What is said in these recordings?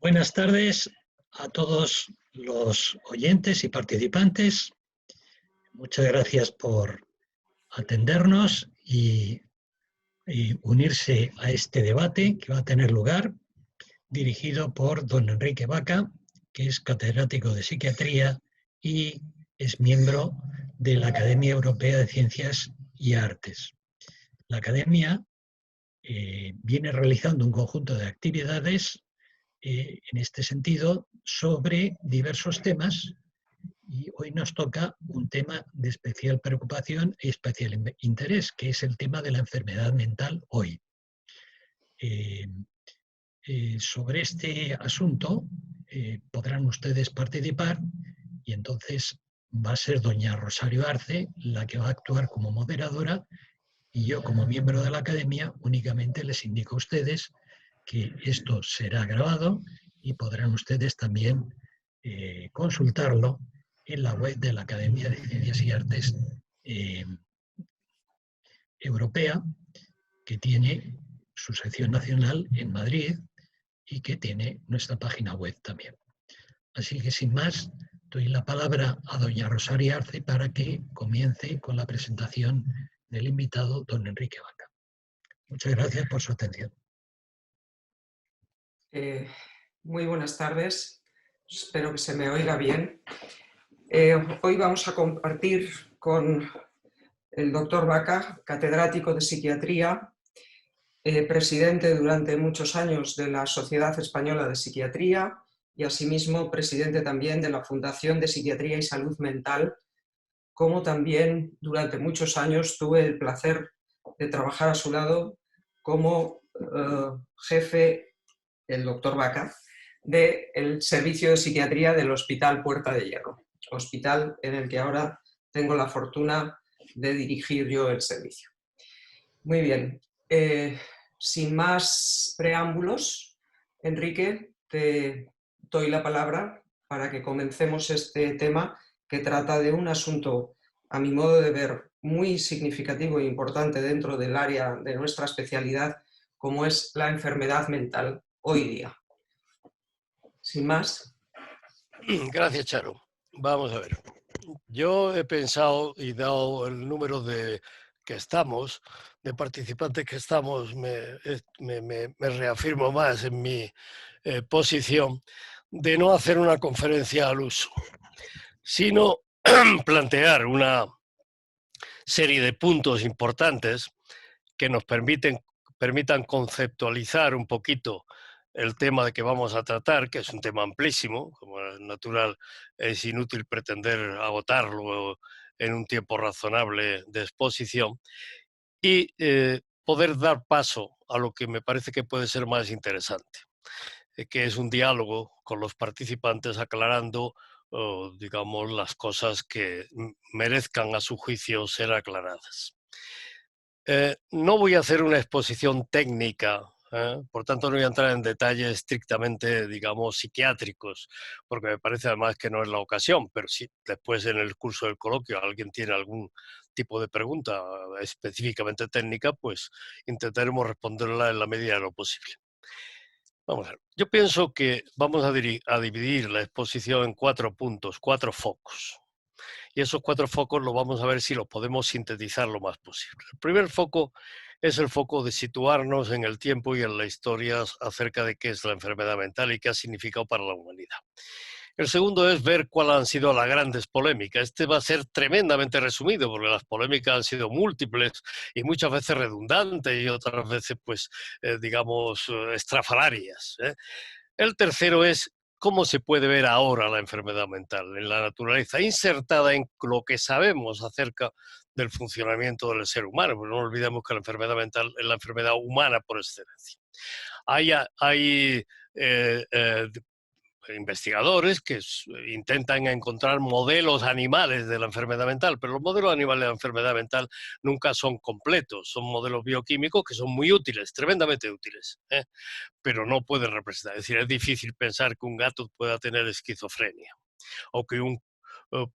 Buenas tardes a todos los oyentes y participantes. Muchas gracias por atendernos y unirse a este debate que va a tener lugar, dirigido por don Enrique Vaca, que es catedrático de psiquiatría y es miembro de la Academia Europea de Ciencias y Artes. La Academia viene realizando un conjunto de actividades en este sentido sobre diversos temas y hoy nos toca un tema de especial preocupación y especial interés, que es el tema de la enfermedad mental hoy. Sobre este asunto podrán ustedes participar y entonces va a ser doña Rosario Arce la que va a actuar como moderadora y yo como miembro de la academia únicamente les indico a ustedes que esto será grabado y podrán ustedes también consultarlo en la web de la Academia de Ciencias y Artes eh, Europea, que tiene su sección nacional en Madrid y que tiene nuestra página web también. Así que sin más, doy la palabra a doña Rosario Arce para que comience con la presentación del invitado, don Enrique Vaca. Muchas gracias por su atención. Muy buenas tardes, espero que se me oiga bien. Hoy vamos a compartir con el doctor Vaca, catedrático de psiquiatría, presidente durante muchos años de la Sociedad Española de Psiquiatría y asimismo presidente también de la Fundación de Psiquiatría y Salud Mental, como también durante muchos años tuve el placer de trabajar a su lado como jefe, el doctor Vaca, del servicio de psiquiatría del Hospital Puerta de Hierro, hospital en el que ahora tengo la fortuna de dirigir yo el servicio. Muy bien, sin más preámbulos, Enrique, te doy la palabra para que comencemos este tema que trata de un asunto, a mi modo de ver, muy significativo e importante dentro del área de nuestra especialidad, como es la enfermedad mental hoy día. Sin más. Gracias, Charo. Vamos a ver. Yo he pensado y dado el número de participantes que estamos, me reafirmo más en mi posición de no hacer una conferencia al uso, sino plantear una serie de puntos importantes que nos permitan conceptualizar un poquito el tema de que vamos a tratar, que es un tema amplísimo, como es natural, es inútil pretender agotarlo en un tiempo razonable de exposición, y poder dar paso a lo que me parece que puede ser más interesante, que es un diálogo con los participantes aclarando, digamos, las cosas que merezcan a su juicio ser aclaradas. No voy a hacer una exposición técnica, por tanto no voy a entrar en detalles estrictamente, digamos, psiquiátricos, porque me parece además que no es la ocasión, pero si después en el curso del coloquio alguien tiene algún tipo de pregunta específicamente técnica, pues intentaremos responderla en la medida de lo posible. Vamos a ver. Yo pienso que vamos a dividir la exposición en 4 puntos, 4 focos. Y esos 4 focos lo vamos a ver si los podemos sintetizar lo más posible. El primer foco es el foco de situarnos en el tiempo y en la historia acerca de qué es la enfermedad mental y qué ha significado para la humanidad. El segundo es ver cuáles han sido las grandes polémicas. Este va a ser tremendamente resumido porque las polémicas han sido múltiples y muchas veces redundantes y otras veces, pues, digamos, estrafalarias. El tercero es cómo se puede ver ahora la enfermedad mental en la naturaleza, insertada en lo que sabemos acerca del funcionamiento del ser humano. Pero no olvidemos que la enfermedad mental es la enfermedad humana por excelencia. Hay investigadores que intentan encontrar modelos animales de la enfermedad mental, pero los modelos animales de la enfermedad mental nunca son completos, son modelos bioquímicos que son muy útiles, tremendamente útiles, pero no pueden representar. Es decir, es difícil pensar que un gato pueda tener esquizofrenia o que un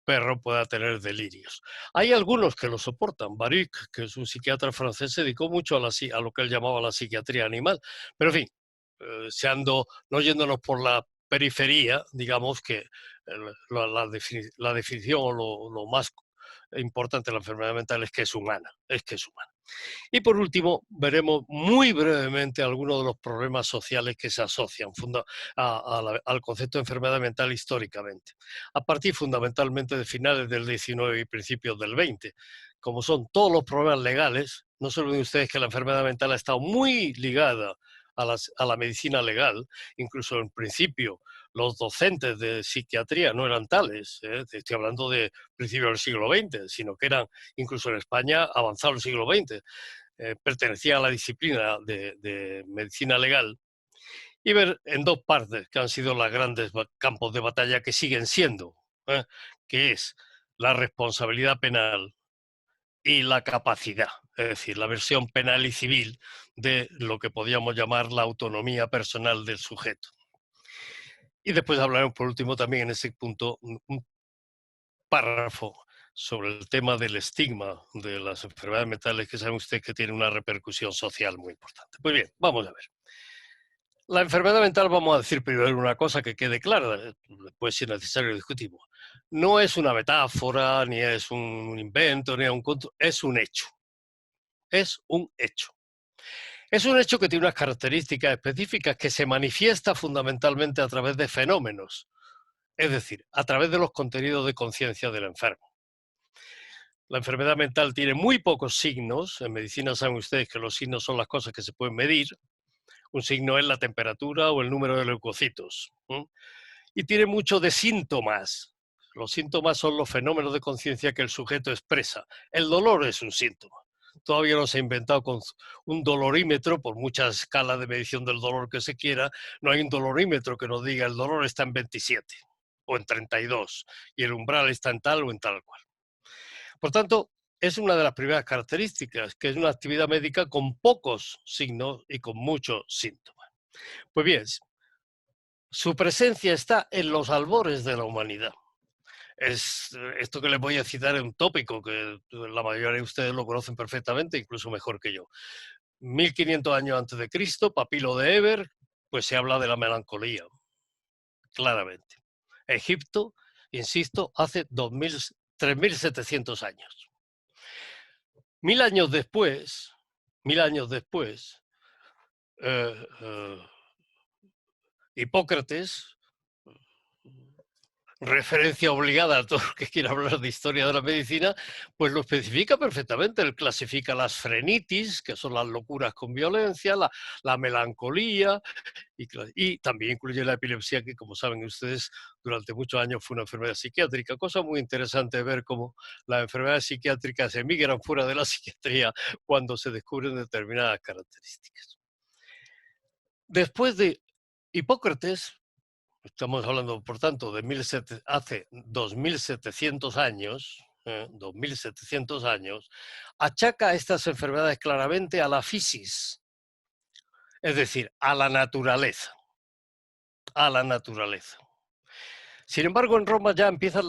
perro pueda tener delirios. Hay algunos que lo soportan. Baruch, que es un psiquiatra francés, se dedicó mucho a lo que él llamaba la psiquiatría animal, pero en fin, no yéndonos por la periferia, digamos que la definición o lo más importante de la enfermedad mental es que es humana, Y por último, veremos muy brevemente algunos de los problemas sociales que se asocian al concepto de enfermedad mental históricamente, a partir fundamentalmente de finales del 19 y principios del 20. Como son todos los problemas legales, no se olviden ustedes que la enfermedad mental ha estado muy ligada a la medicina legal, incluso en principio los docentes de psiquiatría no eran tales, estoy hablando de principios del siglo XX, sino que eran, incluso en España, avanzado el siglo XX, pertenecía a la disciplina de medicina legal, y ver en dos partes que han sido los grandes campos de batalla que siguen siendo, que es la responsabilidad penal y la capacidad, es decir, la versión penal y civil de lo que podríamos llamar la autonomía personal del sujeto. Y después hablaremos por último también en ese punto un párrafo sobre el tema del estigma de las enfermedades mentales, que saben ustedes que tiene una repercusión social muy importante. Pues bien, vamos a ver. La enfermedad mental, vamos a decir primero una cosa que quede clara, después si es necesario discutimos. No es una metáfora, ni es un invento, ni es un conto, es un hecho. Es un hecho. Es un hecho que tiene unas características específicas que se manifiesta fundamentalmente a través de fenómenos, es decir, a través de los contenidos de conciencia del enfermo. La enfermedad mental tiene muy pocos signos. En medicina saben ustedes que los signos son las cosas que se pueden medir. Un signo es la temperatura o el número de leucocitos. Y tiene mucho de síntomas. Los síntomas son los fenómenos de conciencia que el sujeto expresa. El dolor es un síntoma. Todavía no se ha inventado con un dolorímetro, por muchas escalas de medición del dolor que se quiera, no hay un dolorímetro que nos diga el dolor está en 27 o en 32 y el umbral está en tal o en tal cual. Por tanto, es una de las primeras características, que es una actividad médica con pocos signos y con muchos síntomas. Pues bien, su presencia está en los albores de la humanidad. Esto que les voy a citar es un tópico que la mayoría de ustedes lo conocen perfectamente, incluso mejor que yo. 1500 años antes de Cristo, Papilo de Eber, pues se habla de la melancolía, claramente. Egipto, insisto, hace 3700 años. 1000 años después, Hipócrates, referencia obligada a todo el que quiera hablar de historia de la medicina, pues lo especifica perfectamente. Él clasifica las frenitis, que son las locuras con violencia, la melancolía, y también incluye la epilepsia, que como saben ustedes, durante muchos años fue una enfermedad psiquiátrica. Cosa muy interesante ver cómo las enfermedades psiquiátricas emigran fuera de la psiquiatría cuando se descubren determinadas características. Después de Hipócrates, estamos hablando, por tanto, de hace 2700 años, 2700 años, achaca estas enfermedades claramente a la fisis, es decir, a la naturaleza. A la naturaleza. Sin embargo, en Roma ya empiezan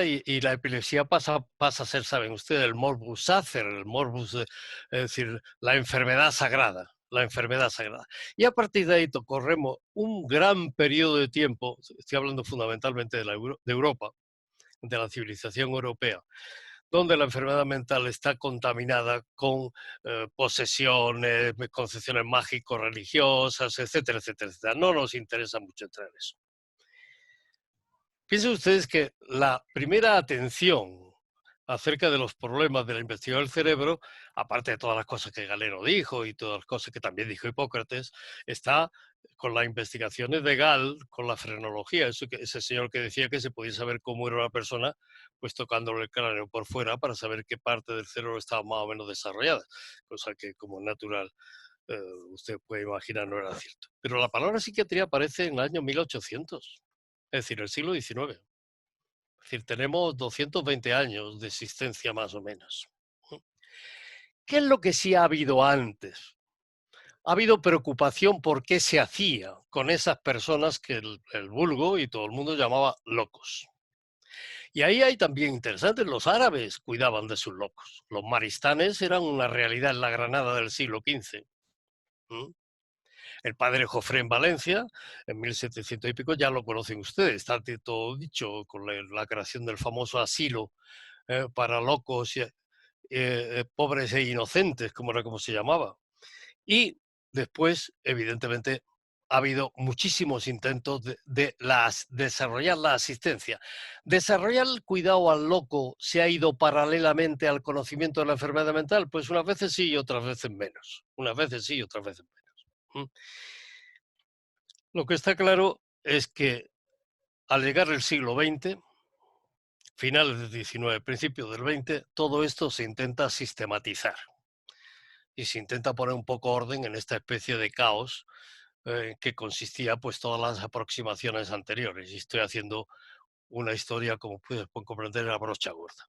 y la epilepsia pasa a ser, saben ustedes, el morbus sacer, el morbus, es decir, la enfermedad sagrada. La enfermedad sagrada. Y a partir de ahí corremos un gran periodo de tiempo, estoy hablando fundamentalmente de Europa, de la civilización europea, donde la enfermedad mental está contaminada con posesiones, concepciones mágico-religiosas, etcétera, etcétera, etcétera. No nos interesa mucho entrar en eso. Piensen ustedes que la primera atención acerca de los problemas de la investigación del cerebro, aparte de todas las cosas que Galeno dijo y todas las cosas que también dijo Hipócrates, está con las investigaciones de Gall, con la frenología, ese señor que decía que se podía saber cómo era una persona, pues tocándole el cráneo por fuera para saber qué parte del cerebro estaba más o menos desarrollada, cosa que como natural usted puede imaginar no era cierto. Pero la palabra psiquiatría aparece en el año 1800, es decir, el siglo XIX. Es decir, tenemos 220 años de existencia más o menos. ¿Qué es lo que sí ha habido antes? Ha habido preocupación por qué se hacía con esas personas que el vulgo y todo el mundo llamaba locos. Y ahí hay también interesantes, los árabes cuidaban de sus locos. Los maristanes eran una realidad en la Granada del siglo XV. El padre Jofré en Valencia, en 1700 y pico, ya lo conocen ustedes, está todo dicho con la creación del famoso asilo para locos, pobres e inocentes, como era como se llamaba. Y después, evidentemente, ha habido muchísimos intentos de desarrollar la asistencia. ¿Desarrollar el cuidado al loco se ha ido paralelamente al conocimiento de la enfermedad mental? Pues unas veces sí y otras veces menos. Unas veces sí y otras veces menos. Lo que está claro es que al llegar el siglo XX, finales del XIX, principios del XX, todo esto se intenta sistematizar y se intenta poner un poco orden en esta especie de caos que consistía pues todas las aproximaciones anteriores. Y estoy haciendo una historia, como pueden comprender, a brocha gorda.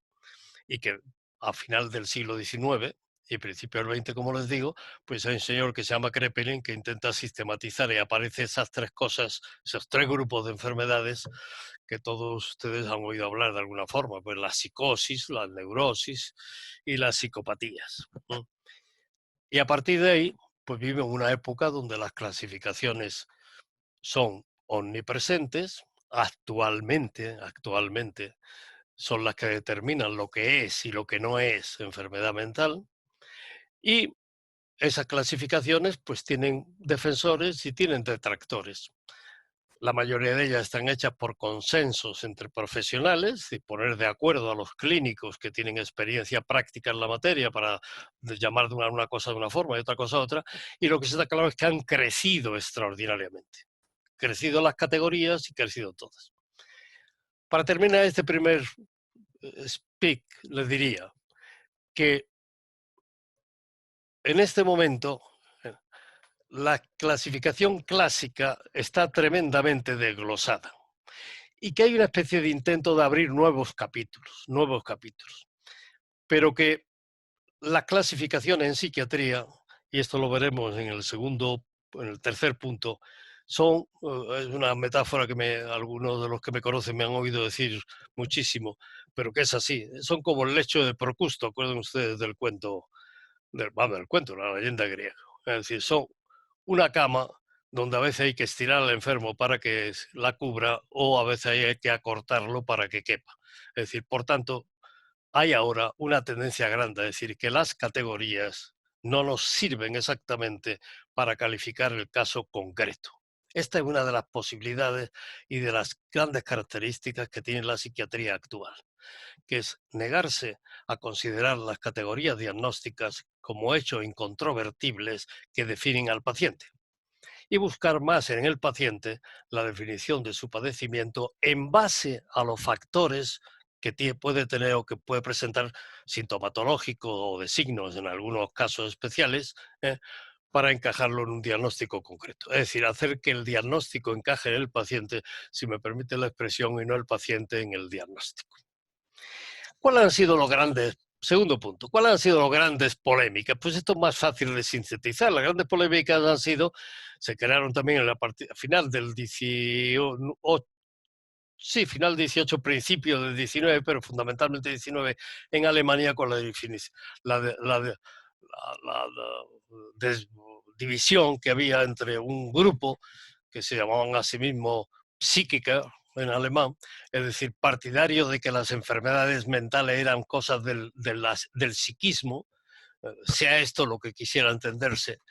Y que a final del siglo XIX y principio del XX, como les digo, pues hay un señor que se llama Kraepelin que intenta sistematizar y aparece esas tres cosas, esos tres grupos de enfermedades que todos ustedes han oído hablar de alguna forma, pues la psicosis, la neurosis y las psicopatías. Y a partir de ahí, pues vive una época donde las clasificaciones son omnipresentes, actualmente son las que determinan lo que es y lo que no es enfermedad mental, y esas clasificaciones pues tienen defensores y tienen detractores. La mayoría de ellas están hechas por consensos entre profesionales y poner de acuerdo a los clínicos que tienen experiencia práctica en la materia para llamar de una cosa de una forma y otra cosa de otra, y lo que se está claro es que han crecido extraordinariamente. Crecido las categorías y crecido todas. Para terminar este primer speak, les diría que en este momento la clasificación clásica está tremendamente desglosada y que hay una especie de intento de abrir nuevos capítulos, pero que la clasificación en psiquiatría, y esto lo veremos en el tercer punto, es una metáfora que algunos de los que me conocen me han oído decir muchísimo, pero que es así, son como el lecho de Procusto, acuerdan ustedes del cuento, de la leyenda griega, es decir, son una cama donde a veces hay que estirar al enfermo para que la cubra o a veces hay que acortarlo para que quepa. Es decir, por tanto, hay ahora una tendencia grande a decir que las categorías no nos sirven exactamente para calificar el caso concreto. Esta es una de las posibilidades y de las grandes características que tiene la psiquiatría actual, que es negarse a considerar las categorías diagnósticas como hechos incontrovertibles que definen al paciente y buscar más en el paciente la definición de su padecimiento en base a los factores que puede tener o que puede presentar sintomatológico o de signos en algunos casos especiales, para encajarlo en un diagnóstico concreto. Es decir, hacer que el diagnóstico encaje en el paciente, si me permite la expresión, y no el paciente en el diagnóstico. ¿Cuáles han sido los grandes? Segundo punto, ¿cuáles han sido las grandes polémicas? Pues esto es más fácil de sintetizar. Las grandes polémicas se crearon también final del 18, final 18, principio del 19, pero fundamentalmente 19 en Alemania con la definición, la división que había entre un grupo que se llamaban a sí mismos psíquica en alemán, es decir, partidarios de que las enfermedades mentales eran cosas del psiquismo, sea esto lo que quisiera entenderse,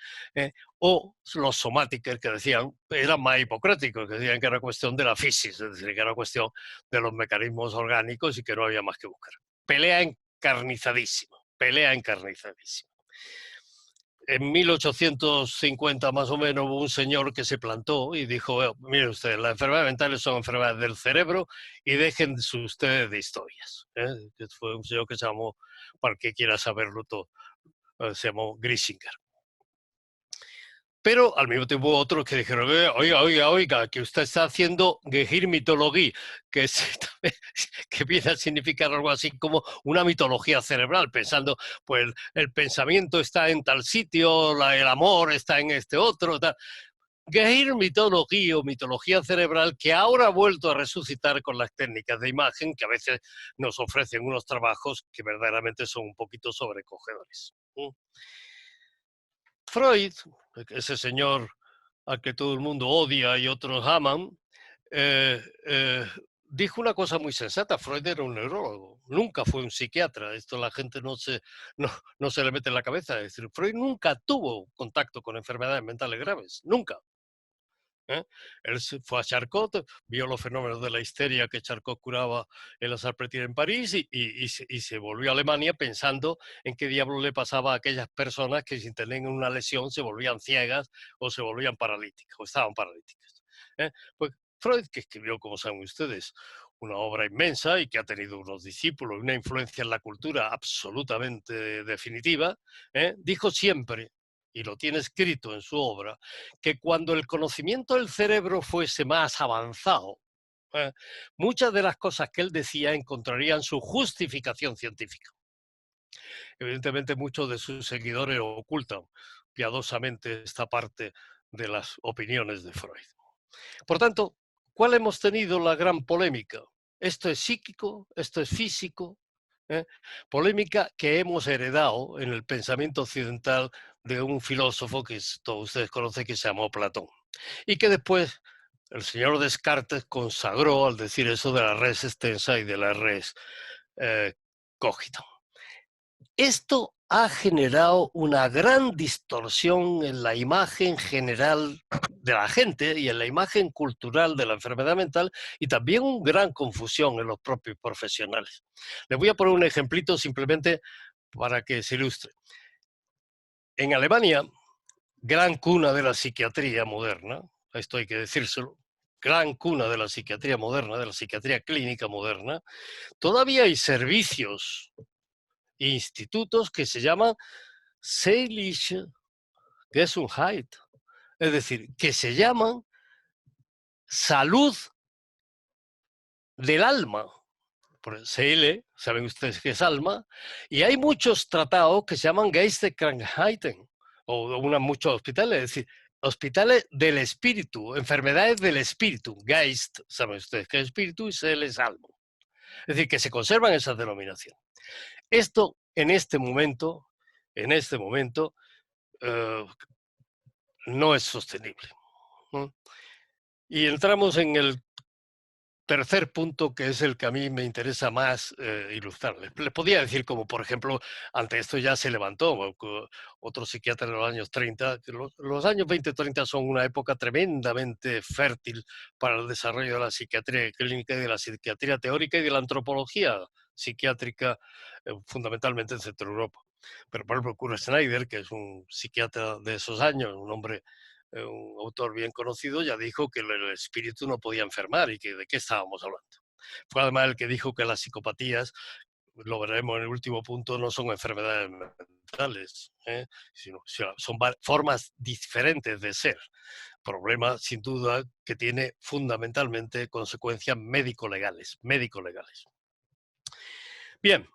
o los somáticos que decían, eran más hipocráticos, que decían que era cuestión de la fisis, es decir, que era cuestión de los mecanismos orgánicos y que no había más que buscar. Pelea encarnizadísima. En 1850 más o menos hubo un señor que se plantó y dijo, mire usted, las enfermedades mentales son enfermedades del cerebro y dejen ustedes de historias. Fue un señor que se llamó, para el que quiera saberlo todo, se llamó Grisinger. Pero al mismo tiempo otros que dijeron, oiga, que usted está haciendo Gehirnmythologie, que viene a significar algo así como una mitología cerebral, pensando, pues el pensamiento está en tal sitio, el amor está en este otro, tal. Gehirnmythologie o mitología cerebral, que ahora ha vuelto a resucitar con las técnicas de imagen, que a veces nos ofrecen unos trabajos que verdaderamente son un poquito sobrecogedores. Freud, ese señor al que todo el mundo odia y otros aman, eh, eh, dijo una cosa muy sensata. Freud era un neurólogo, nunca fue un psiquiatra. Esto la gente no se le mete en la cabeza. Es decir, Freud nunca tuvo contacto con enfermedades mentales graves, nunca. Él fue a Charcot, vio los fenómenos de la histeria que Charcot curaba en la Salpêtrière en París y se volvió a Alemania pensando en qué diablo le pasaba a aquellas personas que sin tener una lesión se volvían ciegas o se volvían paralíticas o estaban paralíticas. Pues Freud, que escribió, como saben ustedes, una obra inmensa y que ha tenido unos discípulos, una influencia en la cultura absolutamente definitiva, dijo siempre, y lo tiene escrito en su obra, que cuando el conocimiento del cerebro fuese más avanzado, muchas de las cosas que él decía encontrarían su justificación científica. Evidentemente muchos de sus seguidores ocultan piadosamente esta parte de las opiniones de Freud. Por tanto, ¿cuál hemos tenido la gran polémica? ¿Esto es psíquico? ¿Esto es físico? Polémica que hemos heredado en el pensamiento occidental de un filósofo que todos ustedes conocen, que se llamó Platón, y que después el señor Descartes consagró al decir eso de la res extensa y de la res cogito. Esto ha generado una gran distorsión en la imagen general de la gente y en la imagen cultural de la enfermedad mental, y también una gran confusión en los propios profesionales. Les voy a poner un ejemplito simplemente para que se ilustre. En Alemania, gran cuna de la psiquiatría moderna, esto hay que decírselo, gran cuna de la psiquiatría moderna, de la psiquiatría clínica moderna, todavía hay servicios e institutos que se llaman Seelische Gesundheit, es decir, que se llaman salud del alma. Por Seele, saben ustedes qué es alma, y hay muchos tratados que se llaman Geisteskrankheiten, o muchos hospitales, es decir, hospitales del espíritu, enfermedades del espíritu. Geist, saben ustedes qué es espíritu, y Seele es alma. Es decir, que se conservan esas denominaciones. Esto en este momento, no es sostenible. Y entramos en el tercer punto, que es el que a mí me interesa más ilustrar. Les podía decir como, por ejemplo, ante esto ya se levantó otro psiquiatra en los años 30. Los años 20-30 son una época tremendamente fértil para el desarrollo de la psiquiatría clínica y de la psiquiatría teórica y de la antropología psiquiátrica, fundamentalmente en Centro Europa. Pero, por ejemplo, Kurt Schneider, que es un psiquiatra de esos años, un hombre, un autor bien conocido, ya dijo que el espíritu no podía enfermar y que de qué estábamos hablando. Fue además el que dijo que las psicopatías, lo veremos en el último punto, no son enfermedades mentales, sino son formas diferentes de ser. Problema, sin duda, que tiene fundamentalmente consecuencias médico-legales. Bien,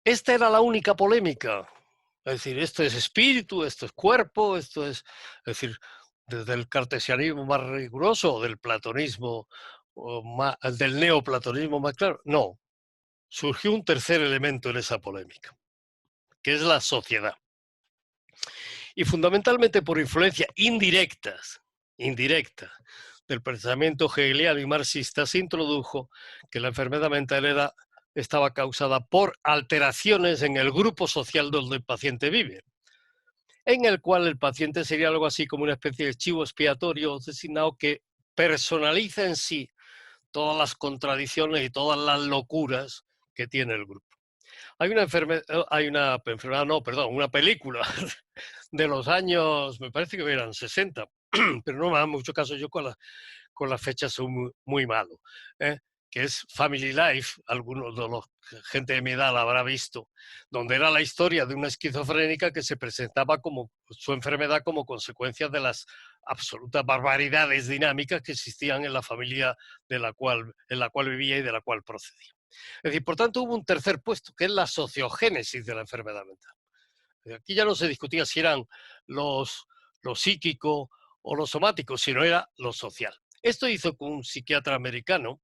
esta era la única polémica. Es decir, esto es espíritu, esto es cuerpo, esto es decir, desde el cartesianismo más riguroso o del platonismo, del neoplatonismo más claro. No, surgió un tercer elemento en esa polémica, que es la sociedad. Y fundamentalmente por influencia indirecta del pensamiento hegeliano y marxista, se introdujo que la enfermedad mental estaba causada por alteraciones en el grupo social donde el paciente vive, en el cual el paciente sería algo así como una especie de chivo expiatorio designado que personaliza en sí todas las contradicciones y todas las locuras que tiene el grupo. Hay una película de los años, me parece que eran 60, pero no me hagan mucho caso, yo con las fechas soy muy, muy malo, que es Family Life, algunos de los gente de mi edad la habrá visto, donde era la historia de una esquizofrénica que se presentaba como su enfermedad como consecuencia de las absolutas barbaridades dinámicas que existían en la familia en la cual vivía y de la cual procedía. Es decir, por tanto, hubo un tercer puesto, que es la sociogénesis de la enfermedad mental. Aquí ya no se discutía si eran lo psíquico o lo somático, sino era lo social. Esto hizo que un psiquiatra americano,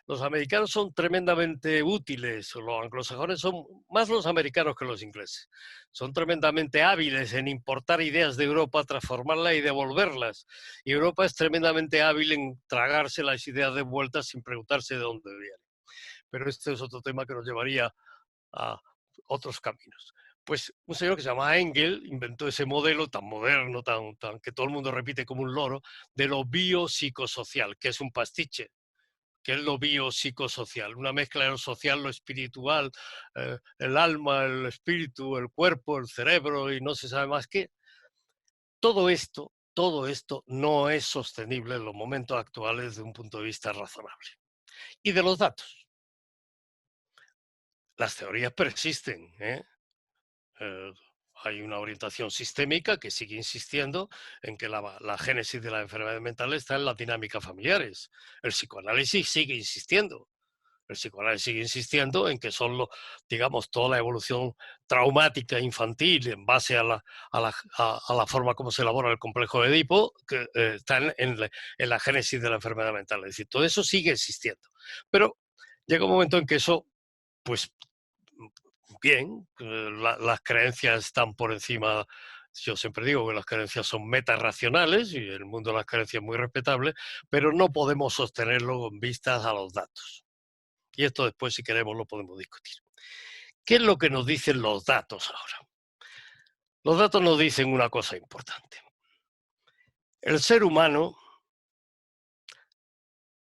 Los americanos son tremendamente útiles, los anglosajones son más los americanos que los ingleses. Son tremendamente hábiles en importar ideas de Europa, transformarlas y devolverlas. Y Europa es tremendamente hábil en tragarse las ideas de vuelta sin preguntarse de dónde vienen. Pero este es otro tema que nos llevaría a otros caminos. Pues un señor que se llama Engel inventó ese modelo tan moderno, tan que todo el mundo repite como un loro, de lo biopsicosocial, que es un pastiche, que es lo biopsicosocial, una mezcla de lo social, lo espiritual, el alma, el espíritu, el cuerpo, el cerebro y no se sabe más qué. Todo esto no es sostenible en los momentos actuales desde un punto de vista razonable. Y de los datos. Las teorías persisten, hay una orientación sistémica que sigue insistiendo en que la génesis de las enfermedades mentales está en las dinámicas familiares. El psicoanálisis sigue insistiendo. El psicoanálisis sigue insistiendo en que son, digamos, toda la evolución traumática infantil en base a la forma como se elabora el complejo de Edipo, que están en la génesis de la enfermedad mental. Es decir, todo eso sigue existiendo. Pero llega un momento en que eso, pues, bien, las creencias están por encima. Yo siempre digo que las creencias son metarracionales y el mundo de las creencias es muy respetable, pero no podemos sostenerlo con vistas a los datos. Y esto después, si queremos, lo podemos discutir. ¿Qué es lo que nos dicen los datos ahora? Los datos nos dicen una cosa importante. El ser humano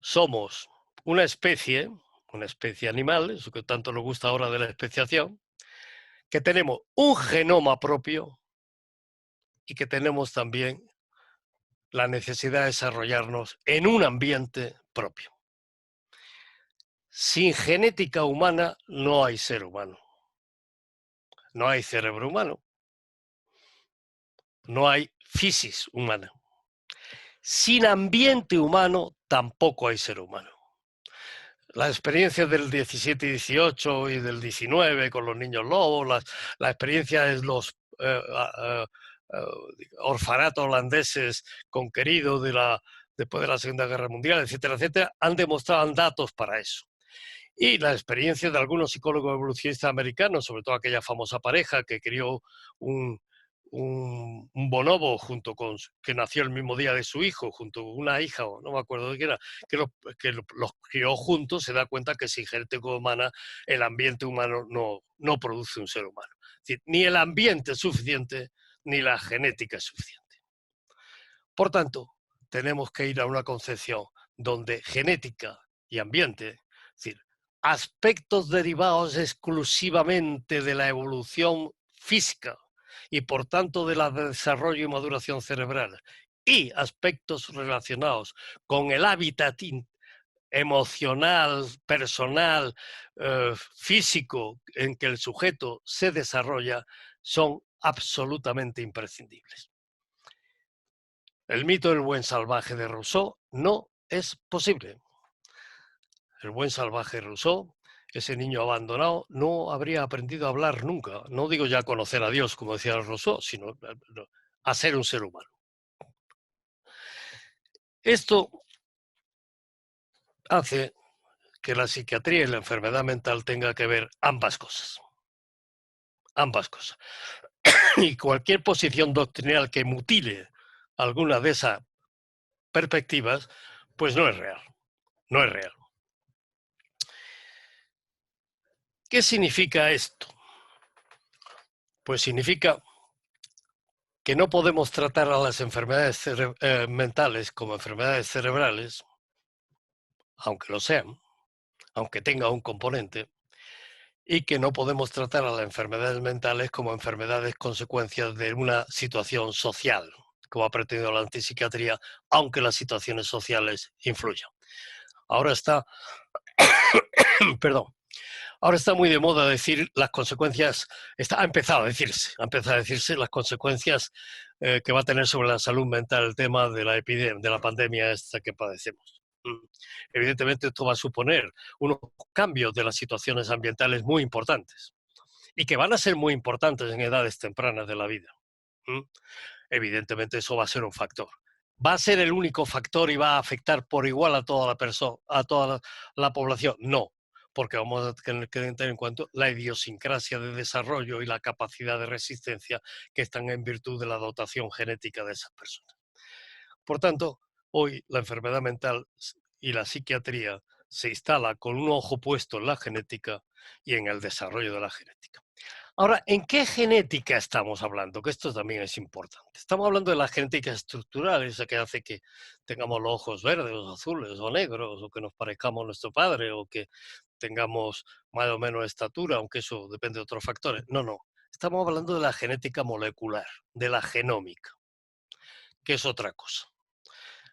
somos una especie animal, eso que tanto nos gusta ahora de la especiación, que tenemos un genoma propio y que tenemos también la necesidad de desarrollarnos en un ambiente propio. Sin genética humana no hay ser humano, no hay cerebro humano, no hay fisis humana. Sin ambiente humano tampoco hay ser humano. Las experiencias del 17 y 18 y del 19 con los niños lobos, la experiencia de los orfanatos holandeses conqueridos después de la Segunda Guerra Mundial, etcétera, etcétera, han demostrado datos para eso. Y la experiencia de algunos psicólogos evolucionistas americanos, sobre todo aquella famosa pareja que crió un bonobo que nació el mismo día de su hijo, junto con una hija, o no me acuerdo de qué era, que los crió juntos, se da cuenta que sin genética humana el ambiente humano no produce un ser humano. Es decir, ni el ambiente es suficiente, ni la genética es suficiente. Por tanto, tenemos que ir a una concepción donde genética y ambiente, es decir, aspectos derivados exclusivamente de la evolución física y por tanto de la desarrollo y maduración cerebral, y aspectos relacionados con el hábitat emocional, personal, físico en que el sujeto se desarrolla, son absolutamente imprescindibles. El mito del buen salvaje de Rousseau no es posible. El buen salvaje Rousseau, ese niño abandonado, no habría aprendido a hablar nunca. No digo ya conocer a Dios, como decía Rousseau, sino a ser un ser humano. Esto hace que la psiquiatría y la enfermedad mental tenga que ver ambas cosas. Ambas cosas. Y cualquier posición doctrinal que mutile alguna de esas perspectivas, pues no es real. No es real. ¿Qué significa esto? Pues significa que no podemos tratar a las enfermedades mentales como enfermedades cerebrales, aunque lo sean, aunque tenga un componente, y que no podemos tratar a las enfermedades mentales como enfermedades consecuencias de una situación social, como ha pretendido la antipsiquiatría, aunque las situaciones sociales influyan. Ahora está, perdón, ahora está muy de moda decir las consecuencias, ha empezado a decirse las consecuencias que va a tener sobre la salud mental el tema de la epidemia, de la pandemia esta que padecemos. Evidentemente esto va a suponer unos cambios de las situaciones ambientales muy importantes y que van a ser muy importantes en edades tempranas de la vida. Evidentemente eso va a ser un factor. ¿Va a ser el único factor y va a afectar por igual a toda la persona, a toda la población? No, porque vamos a tener que tener en cuenta la idiosincrasia de desarrollo y la capacidad de resistencia que están en virtud de la dotación genética de esas personas. Por tanto, hoy la enfermedad mental y la psiquiatría se instala con un ojo puesto en la genética y en el desarrollo de la genética. Ahora, ¿en qué genética estamos hablando? Que esto también es importante. Estamos hablando de la genética estructural, esa que hace que tengamos los ojos verdes o azules o negros, o que nos parezcamos a nuestro padre, o que tengamos más o menos estatura, aunque eso depende de otros factores. No, no. Estamos hablando de la genética molecular, de la genómica, que es otra cosa.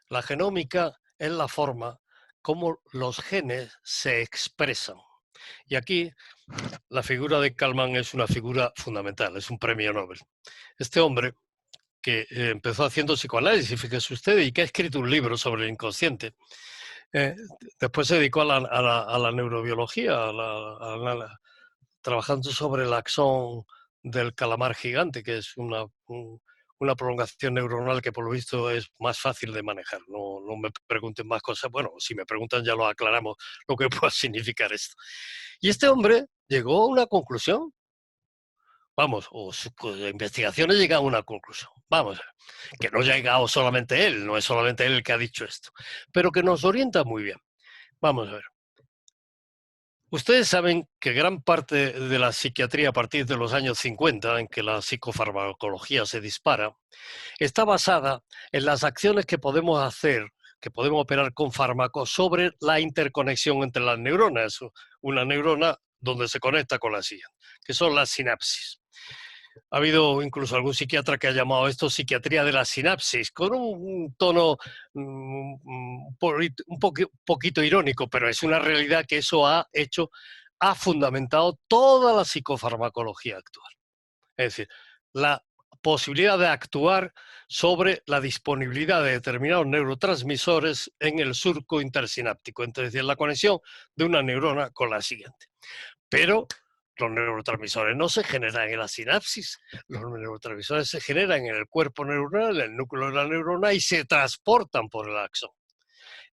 La genómica es la forma como los genes se expresan. Y aquí la figura de Kalman es una figura fundamental, es un premio Nobel. Este hombre que empezó haciendo psicoanálisis, fíjese usted, y que ha escrito un libro sobre el inconsciente, después se dedicó a la neurobiología, trabajando sobre el axón del calamar gigante, que es una prolongación neuronal que por lo visto es más fácil de manejar. No, no me pregunten más cosas. Bueno, si me preguntan ya lo aclaramos lo que pueda significar esto. Y este hombre llegó a una conclusión. Vamos, o sus investigaciones llegan a una conclusión. Vamos, que no ha llegado solamente él, no es solamente él el que ha dicho esto, pero que nos orienta muy bien. Vamos a ver. Ustedes saben que gran parte de la psiquiatría a partir de los años 50, en que la psicofarmacología se dispara, está basada en las acciones que podemos hacer, que podemos operar con fármacos sobre la interconexión entre las neuronas. Una neurona donde se conecta con la siguiente, que son las sinapsis. Ha habido incluso algún psiquiatra que ha llamado esto psiquiatría de la sinapsis, con un tono un poquito irónico, pero es una realidad que eso ha fundamentado toda la psicofarmacología actual. Es decir, la posibilidad de actuar sobre la disponibilidad de determinados neurotransmisores en el surco intersináptico, es decir, la conexión de una neurona con la siguiente. Pero los neurotransmisores no se generan en la sinapsis, los neurotransmisores se generan en el cuerpo neuronal, en el núcleo de la neurona y se transportan por el axón.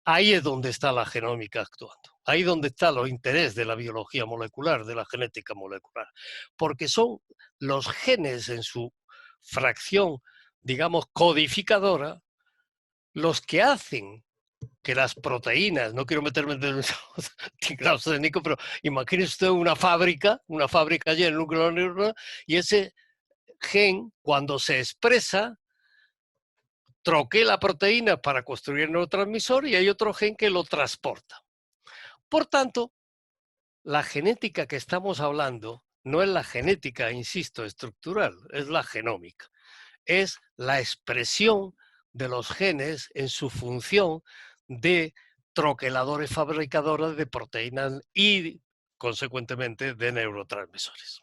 Ahí es donde está la genómica actuando, ahí es donde está el interés de la biología molecular, de la genética molecular, porque son los genes en su fracción, digamos, codificadora, los que hacen que las proteínas, no quiero meterme en un tinglado técnico, pero imagínese usted una fábrica allí en el núcleo de la neurona, y ese gen, cuando se expresa, troquela proteína para construir el neurotransmisor y hay otro gen que lo transporta. Por tanto, la genética que estamos hablando no es la genética, insisto, estructural, es la genómica. Es la expresión de los genes en su función de troqueladores fabricadores de proteínas y, consecuentemente, de neurotransmisores.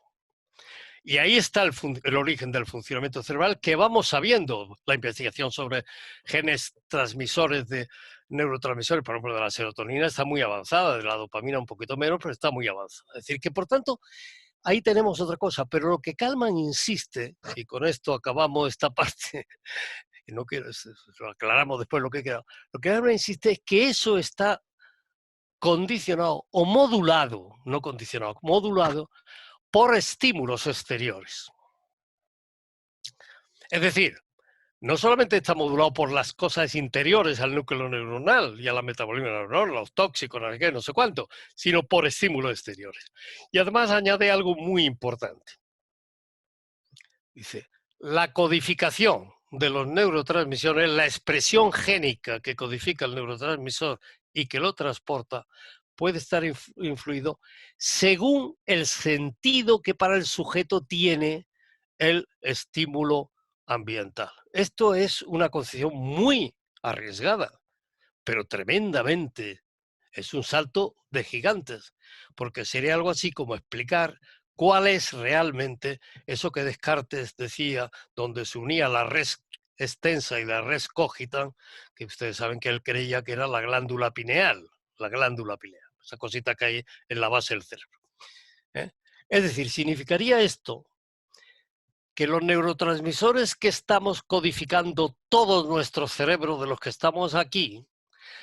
Y ahí está el origen del funcionamiento cerebral que vamos sabiendo. La investigación sobre genes transmisores de neurotransmisores, por ejemplo, de la serotonina, está muy avanzada, de la dopamina un poquito menos, pero está muy avanzada. Es decir, que por tanto, ahí tenemos otra cosa. Pero lo que Kalman insiste, y con esto acabamos esta parte, y no quiero, lo aclaramos después lo que queda, lo que Kalman insiste es que eso está condicionado o modulado, no condicionado, modulado por estímulos exteriores. Es decir, no solamente está modulado por las cosas interiores al núcleo neuronal y a la metabolismo neuronal, los tóxicos, no sé cuánto, sino por estímulos exteriores. Y además añade algo muy importante. Dice, la codificación de los neurotransmisores, la expresión génica que codifica el neurotransmisor y que lo transporta, puede estar influido según el sentido que para el sujeto tiene el estímulo ambiental. Esto es una concepción muy arriesgada, pero tremendamente. Es un salto de gigantes, porque sería algo así como explicar cuál es realmente eso que Descartes decía, donde se unía la res extensa y la res cogita, que ustedes saben que él creía que era la glándula pineal, esa cosita que hay en la base del cerebro. Es decir, significaría esto que los neurotransmisores que estamos codificando todos nuestros cerebros de los que estamos aquí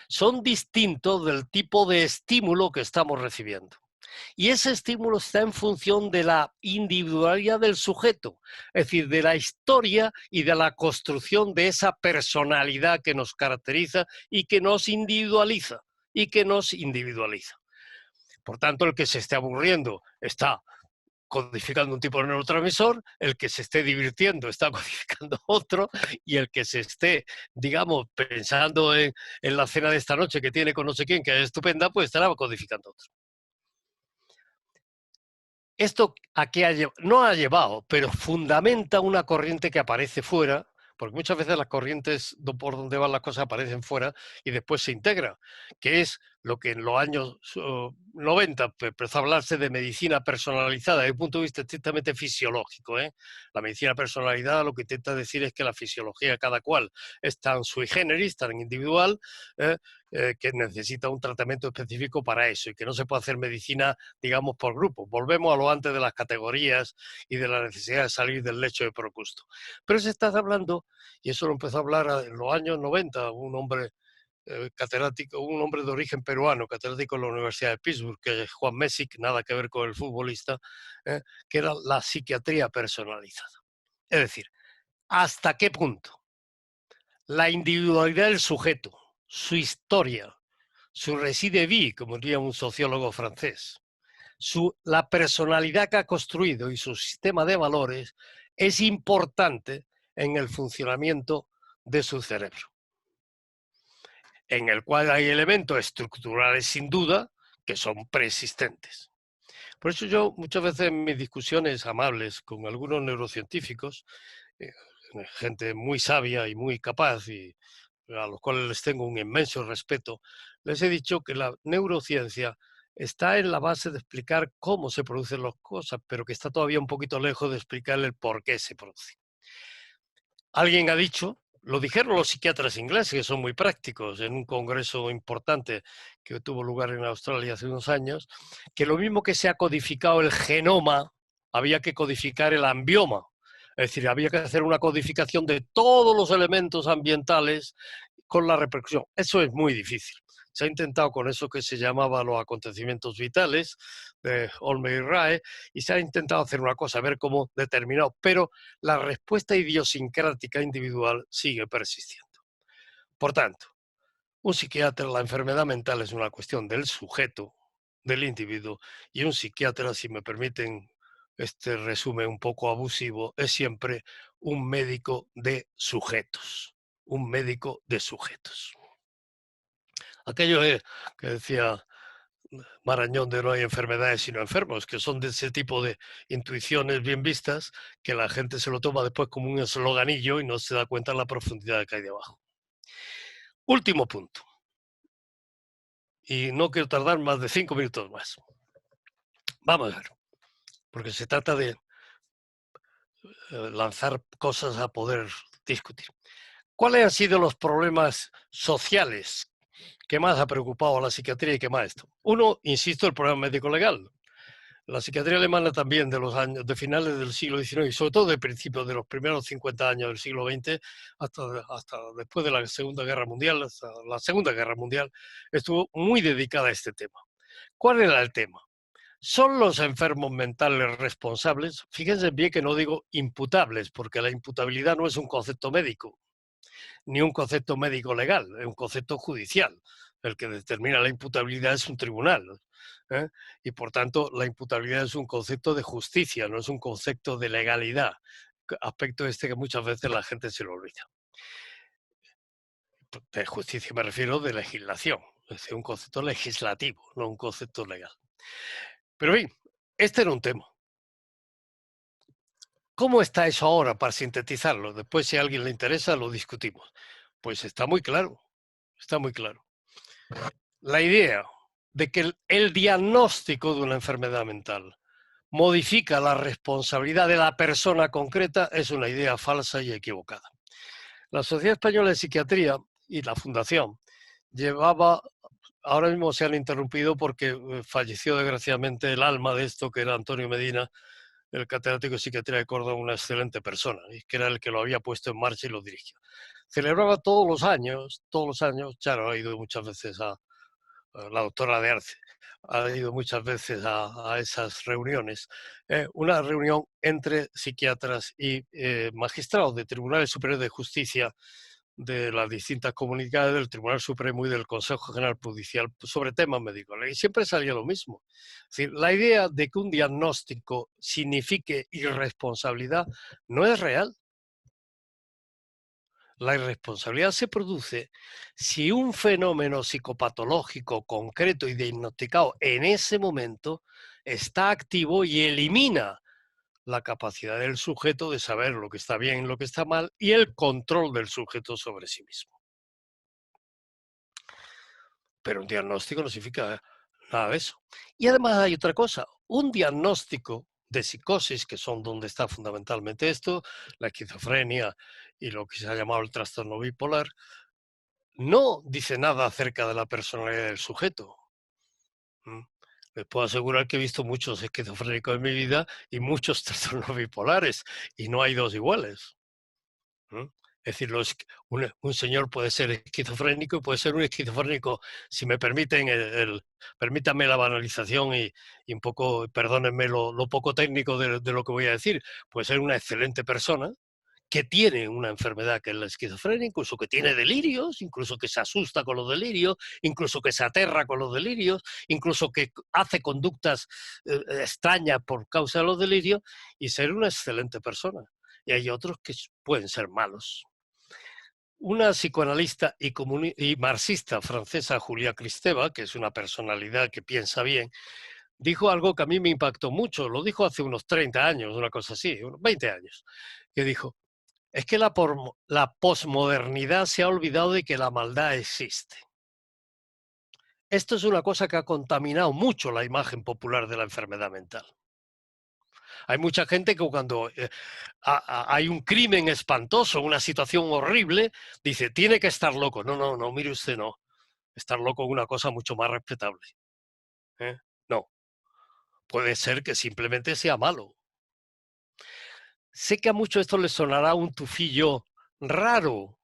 son distintos del tipo de estímulo que estamos recibiendo. Y ese estímulo está en función de la individualidad del sujeto, es decir, de la historia y de la construcción de esa personalidad que nos caracteriza y que nos individualiza. Por tanto, el que se esté aburriendo está codificando un tipo de neurotransmisor, el que se esté divirtiendo está codificando otro, y el que se esté, digamos, pensando en la cena de esta noche que tiene con no sé quién, que es estupenda, pues estará codificando otro. ¿Esto a qué ha llevado? No ha llevado, pero fundamenta una corriente que aparece fuera, porque muchas veces las corrientes por donde van las cosas aparecen fuera y después se integra, que es lo que en los años 90 empezó a hablarse de medicina personalizada desde el punto de vista estrictamente fisiológico. La medicina personalizada lo que intenta decir es que la fisiología de cada cual es tan sui generis, tan individual, que necesita un tratamiento específico para eso y que no se puede hacer medicina, digamos, por grupo. Volvemos a lo antes de las categorías y de la necesidad de salir del lecho de Procusto. Pero se está hablando, y eso lo empezó a hablar en los años 90, un hombre catedrático, un hombre de origen peruano, catedrático en la Universidad de Pittsburgh, que es Juan Messick, nada que ver con el futbolista, que era la psiquiatría personalizada. Es decir, ¿hasta qué punto la individualidad del sujeto, su historia, su récit vie, como diría un sociólogo francés, la personalidad que ha construido y su sistema de valores es importante en el funcionamiento de su cerebro, en el cual hay elementos estructurales sin duda que son preexistentes. Por eso yo muchas veces en mis discusiones amables con algunos neurocientíficos, gente muy sabia y muy capaz y a los cuales les tengo un inmenso respeto, les he dicho que la neurociencia está en la base de explicar cómo se producen las cosas, pero que está todavía un poquito lejos de explicar el por qué se produce. Alguien ha dicho, lo dijeron los psiquiatras ingleses, que son muy prácticos, en un congreso importante que tuvo lugar en Australia hace unos años, que lo mismo que se ha codificado el genoma, había que codificar el ambioma. Es decir, había que hacer una codificación de todos los elementos ambientales con la repercusión. Eso es muy difícil. Se ha intentado con eso que se llamaba los acontecimientos vitales de Olmer y Rae, y se ha intentado hacer una cosa, ver cómo determinado, pero la respuesta idiosincrática individual sigue persistiendo. Por tanto, un psiquiatra, la enfermedad mental es una cuestión del sujeto, del individuo, y un psiquiatra, si me permiten este resumen un poco abusivo, es siempre un médico de sujetos. Un médico de sujetos. Aquello es que decía Marañón de no hay enfermedades sino enfermos, que son de ese tipo de intuiciones bien vistas que la gente se lo toma después como un esloganillo y no se da cuenta de la profundidad que hay debajo. Último punto. Y no quiero tardar más de 5 minutos más. Vamos a ver, porque se trata de lanzar cosas a poder discutir. ¿Cuáles han sido los problemas sociales que más ha preocupado a la psiquiatría y que más esto? Uno, insisto, el problema médico-legal. La psiquiatría alemana también de los años, de finales del siglo XIX y sobre todo de principios de los primeros 50 años del siglo XX hasta después de la Segunda Guerra Mundial, hasta la Segunda Guerra Mundial, estuvo muy dedicada a este tema. ¿Cuál era el tema? ¿Son los enfermos mentales responsables? Fíjense bien que no digo imputables, porque la imputabilidad no es un concepto médico, ni un concepto médico legal, es un concepto judicial. El que determina la imputabilidad es un tribunal. Y por tanto la imputabilidad es un concepto de justicia, no es un concepto de legalidad, aspecto este que muchas veces la gente se lo olvida. De justicia me refiero de legislación, es decir, un concepto legislativo, no un concepto legal. Pero bien, este era un tema. ¿Cómo está eso ahora para sintetizarlo? Después, si a alguien le interesa, lo discutimos. Pues está muy claro, está muy claro. La idea de que el diagnóstico de una enfermedad mental modifica la responsabilidad de la persona concreta es una idea falsa y equivocada. La Sociedad Española de Psiquiatría y la Fundación ahora mismo se han interrumpido porque falleció desgraciadamente el alma de esto, que era Antonio Medina, el catedrático de psiquiatría de Córdoba, una excelente persona, y que era el que lo había puesto en marcha y lo dirigió. Celebraba todos los años, Charo ha ido muchas veces la doctora de Arce, ha ido muchas veces a esas reuniones, una reunión entre psiquiatras y magistrados de tribunales superiores de justicia de las distintas comunidades del Tribunal Supremo y del Consejo General Judicial sobre temas médicos. Y siempre salía lo mismo. Es decir, la idea de que un diagnóstico signifique irresponsabilidad no es real. La irresponsabilidad se produce si un fenómeno psicopatológico concreto y diagnosticado en ese momento está activo y elimina la capacidad del sujeto de saber lo que está bien y lo que está mal y el control del sujeto sobre sí mismo. Pero un diagnóstico no significa nada de eso. Y además hay otra cosa, un diagnóstico de psicosis, que son donde está fundamentalmente esto, la esquizofrenia y lo que se ha llamado el trastorno bipolar, no dice nada acerca de la personalidad del sujeto. Les puedo asegurar que he visto muchos esquizofrénicos en mi vida y muchos trastornos bipolares, y no hay dos iguales. Es decir, un señor puede ser esquizofrénico y puede ser un esquizofrénico, si me permiten, permítanme la banalización y un poco, perdónenme lo poco técnico de lo que voy a decir, puede ser una excelente persona que tiene una enfermedad que es la esquizofrenia, incluso que tiene delirios, incluso que se asusta con los delirios, incluso que se aterra con los delirios, incluso que hace conductas extrañas por causa de los delirios, y ser una excelente persona. Y hay otros que pueden ser malos. Una psicoanalista y marxista francesa, Julia Kristeva, que es una personalidad que piensa bien, dijo algo que a mí me impactó mucho, lo dijo hace unos 30 años, una cosa así, unos 20 años, que dijo, es que la posmodernidad se ha olvidado de que la maldad existe. Esto es una cosa que ha contaminado mucho la imagen popular de la enfermedad mental. Hay mucha gente que cuando hay un crimen espantoso, una situación horrible, dice, tiene que estar loco. No, mire usted, no. Estar loco es una cosa mucho más respetable. No. Puede ser que simplemente sea malo. Sé que a muchos esto les sonará un tufillo raro.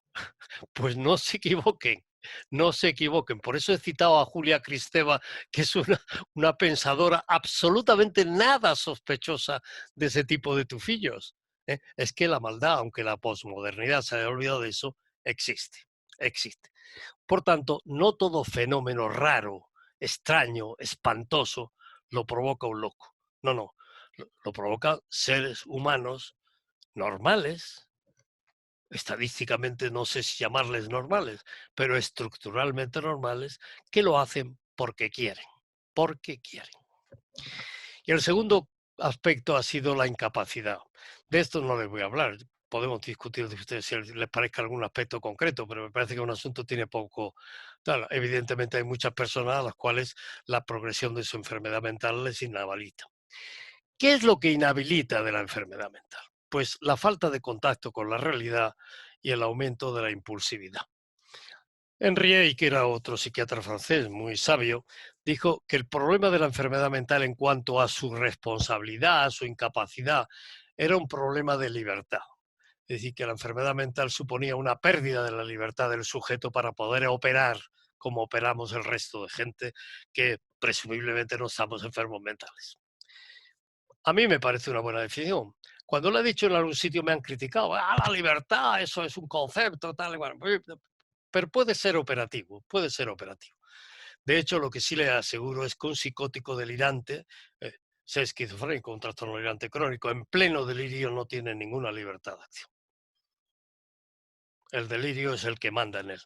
Pues no se equivoquen. No se equivoquen. Por eso he citado a Julia Kristeva, que es una pensadora absolutamente nada sospechosa de ese tipo de tufillos. Es que la maldad, aunque la posmodernidad se haya olvidado de eso, existe. Existe. Por tanto, no todo fenómeno raro, extraño, espantoso, lo provoca un loco. No. Lo provocan seres humanos normales, estadísticamente no sé si llamarles normales, pero estructuralmente normales, que lo hacen porque quieren. Y el segundo aspecto ha sido la incapacidad. De esto no les voy a hablar. Podemos discutir de ustedes si les parezca algún aspecto concreto, pero me parece que un asunto tiene poco tal. Evidentemente hay muchas personas a las cuales la progresión de su enfermedad mental les inhabilita. ¿Qué es lo que inhabilita de la enfermedad mental? Pues la falta de contacto con la realidad y el aumento de la impulsividad. Henriet, que era otro psiquiatra francés muy sabio, dijo que el problema de la enfermedad mental en cuanto a su responsabilidad, a su incapacidad, era un problema de libertad. Es decir, que la enfermedad mental suponía una pérdida de la libertad del sujeto para poder operar como operamos el resto de gente que presumiblemente no estamos enfermos mentales. A mí me parece una buena definición. Cuando lo he dicho en algún sitio me han criticado, la libertad, eso es un concepto, tal, bueno, pero puede ser operativo, puede ser operativo. De hecho, lo que sí le aseguro es que un psicótico delirante, sea esquizofrénico, un trastorno delirante crónico, en pleno delirio no tiene ninguna libertad de acción. El delirio es el que manda en él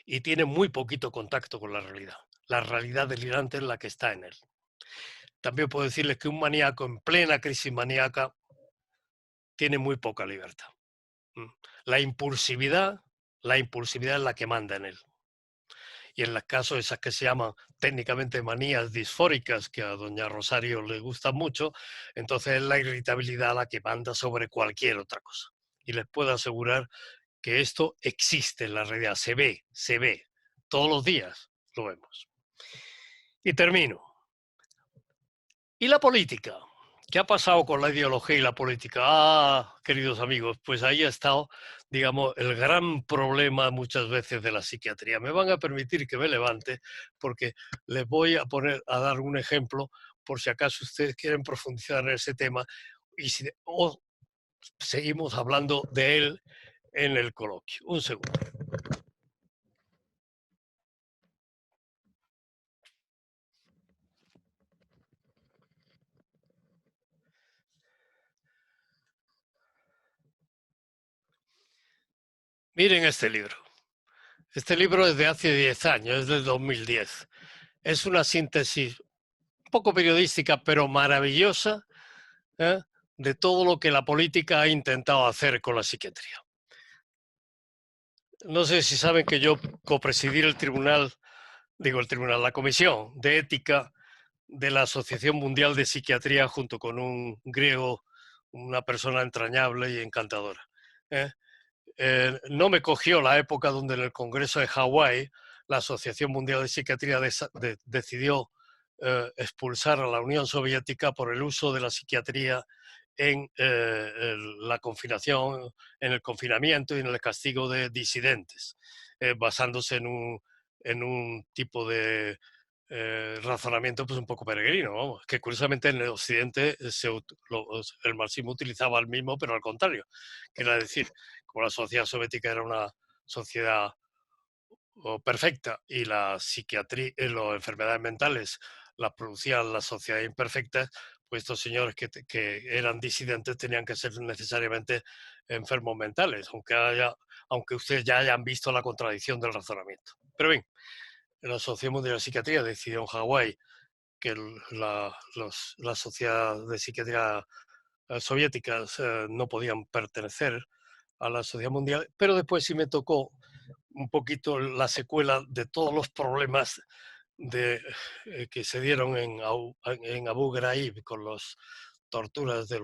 y tiene muy poquito contacto con la realidad. La realidad delirante es la que está en él. También puedo decirles que un maníaco en plena crisis maníaca tiene muy poca libertad. La impulsividad es la que manda en él. Y en los casos esas que se llaman técnicamente manías disfóricas, que a doña Rosario le gustan mucho, entonces es la irritabilidad la que manda sobre cualquier otra cosa. Y les puedo asegurar que esto existe en la realidad, se ve, todos los días lo vemos. Y termino. ¿Y la política? ¿Qué ha pasado con la ideología y la política? Ah, queridos amigos, pues ahí ha estado, digamos, el gran problema muchas veces de la psiquiatría. Me van a permitir que me levante porque les voy a dar un ejemplo por si acaso ustedes quieren profundizar en ese tema o seguimos hablando de él en el coloquio. Un segundo. Miren este libro. Este libro es de hace 10 años, es del 2010. Es una síntesis un poco periodística, pero maravillosa, ¿eh?, de todo lo que la política ha intentado hacer con la psiquiatría. No sé si saben que yo copresidí la Comisión de Ética de la Asociación Mundial de Psiquiatría junto con un griego, una persona entrañable y encantadora. No me cogió la época donde en el Congreso de Hawái la Asociación Mundial de Psiquiatría decidió expulsar a la Unión Soviética por el uso de la psiquiatría en la confinación, en el confinamiento y en el castigo de disidentes, basándose en un tipo de razonamiento pues un poco peregrino, vamos, que curiosamente en el Occidente el marxismo utilizaba el mismo, pero al contrario, que era decir, como la sociedad soviética era una sociedad perfecta y la psiquiatría, las enfermedades mentales las producían las sociedades imperfectas, pues estos señores que eran disidentes tenían que ser necesariamente enfermos mentales, aunque ustedes ya hayan visto la contradicción del razonamiento. Pero bien, la Asociación Mundial de Psiquiatría decidió en Hawái que la sociedad de psiquiatría soviéticas no podían pertenecer a la sociedad mundial, pero después sí me tocó un poquito la secuela de todos los problemas que se dieron en Abu Ghraib con las torturas de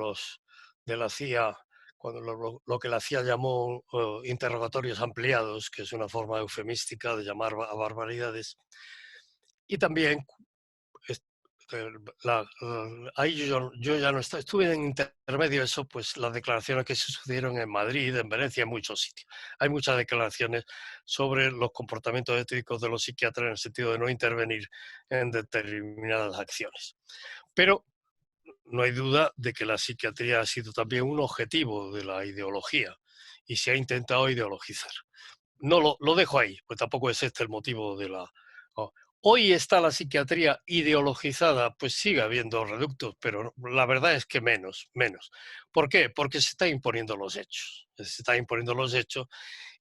la CIA, cuando lo que la CIA llamó interrogatorios ampliados, que es una forma eufemística de llamar a barbaridades. Y también ahí yo ya no estaba, estuve en intermedio de eso, pues las declaraciones que se sucedieron en Madrid, en Venecia, en muchos sitios. Hay muchas declaraciones sobre los comportamientos éticos de los psiquiatras en el sentido de no intervenir en determinadas acciones. Pero no hay duda de que la psiquiatría ha sido también un objetivo de la ideología y se ha intentado ideologizar. No lo dejo ahí, pues tampoco es este el motivo de la... Hoy está la psiquiatría ideologizada, pues sigue habiendo reductos, pero la verdad es que menos. ¿Por qué? Porque se están imponiendo los hechos. Se están imponiendo los hechos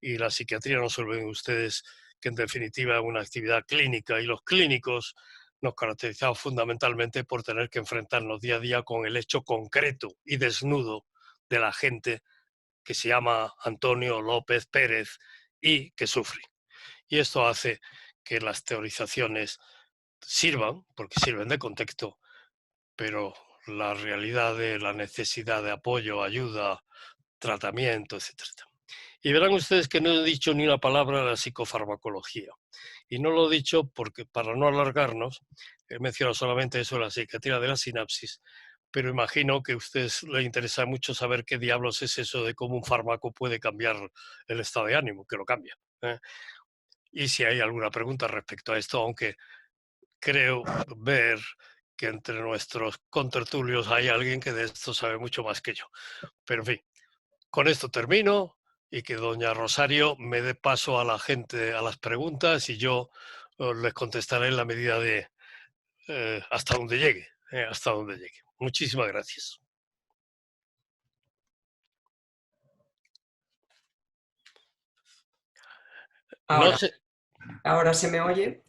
y la psiquiatría, no se olviden ustedes que en definitiva es una actividad clínica y los clínicos nos caracterizamos fundamentalmente por tener que enfrentarnos día a día con el hecho concreto y desnudo de la gente que se llama Antonio López Pérez y que sufre. Y esto hace que las teorizaciones sirvan, porque sirven de contexto, pero la realidad de la necesidad de apoyo, ayuda, tratamiento, etcétera. Y verán ustedes que no he dicho ni una palabra de la psicofarmacología. Y no lo he dicho porque, para no alargarnos, he mencionado solamente eso de la psiquiatría de la sinapsis, pero imagino que a ustedes les interesa mucho saber qué diablos es eso de cómo un fármaco puede cambiar el estado de ánimo, que lo cambia. Y si hay alguna pregunta respecto a esto, aunque creo ver que entre nuestros contertulios hay alguien que de esto sabe mucho más que yo. Pero en fin, con esto termino y que doña Rosario me dé paso a la gente, a las preguntas y yo les contestaré en la medida de hasta donde llegue, hasta donde llegue. Muchísimas gracias. Ahora, No sé. ahora se me oye.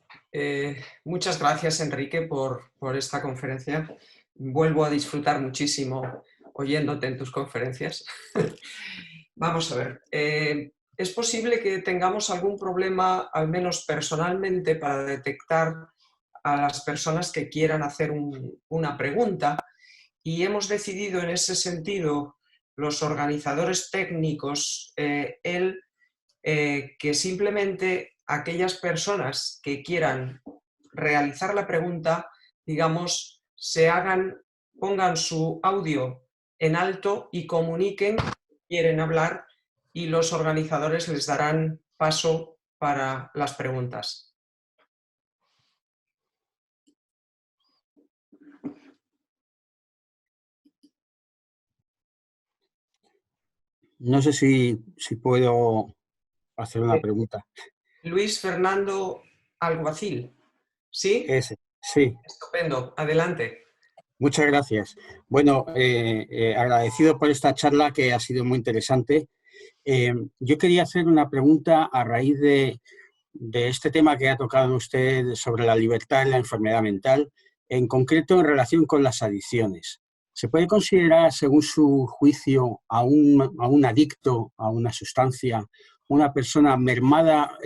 Muchas gracias, Enrique, por esta conferencia. Vuelvo a disfrutar muchísimo oyéndote en tus conferencias. Vamos a ver. Es posible que tengamos algún problema, al menos personalmente, para detectar a las personas que quieran hacer una pregunta, y hemos decidido en ese sentido, los organizadores técnicos, que simplemente aquellas personas que quieran realizar la pregunta, digamos, se hagan pongan su audio en alto y comuniquen que quieren hablar y los organizadores les darán paso para las preguntas. No sé si puedo hacer una pregunta. Luis Fernando Alguacil, ¿sí? Sí, Estupendo, adelante. muchas gracias. Bueno, agradecido por esta charla que ha sido muy interesante. Yo quería hacer una pregunta a raíz de este tema que ha tocado usted sobre la libertad en la enfermedad mental, en concreto en relación con las adicciones. ¿Se puede considerar, según su juicio, a un adicto a una sustancia, una persona mermada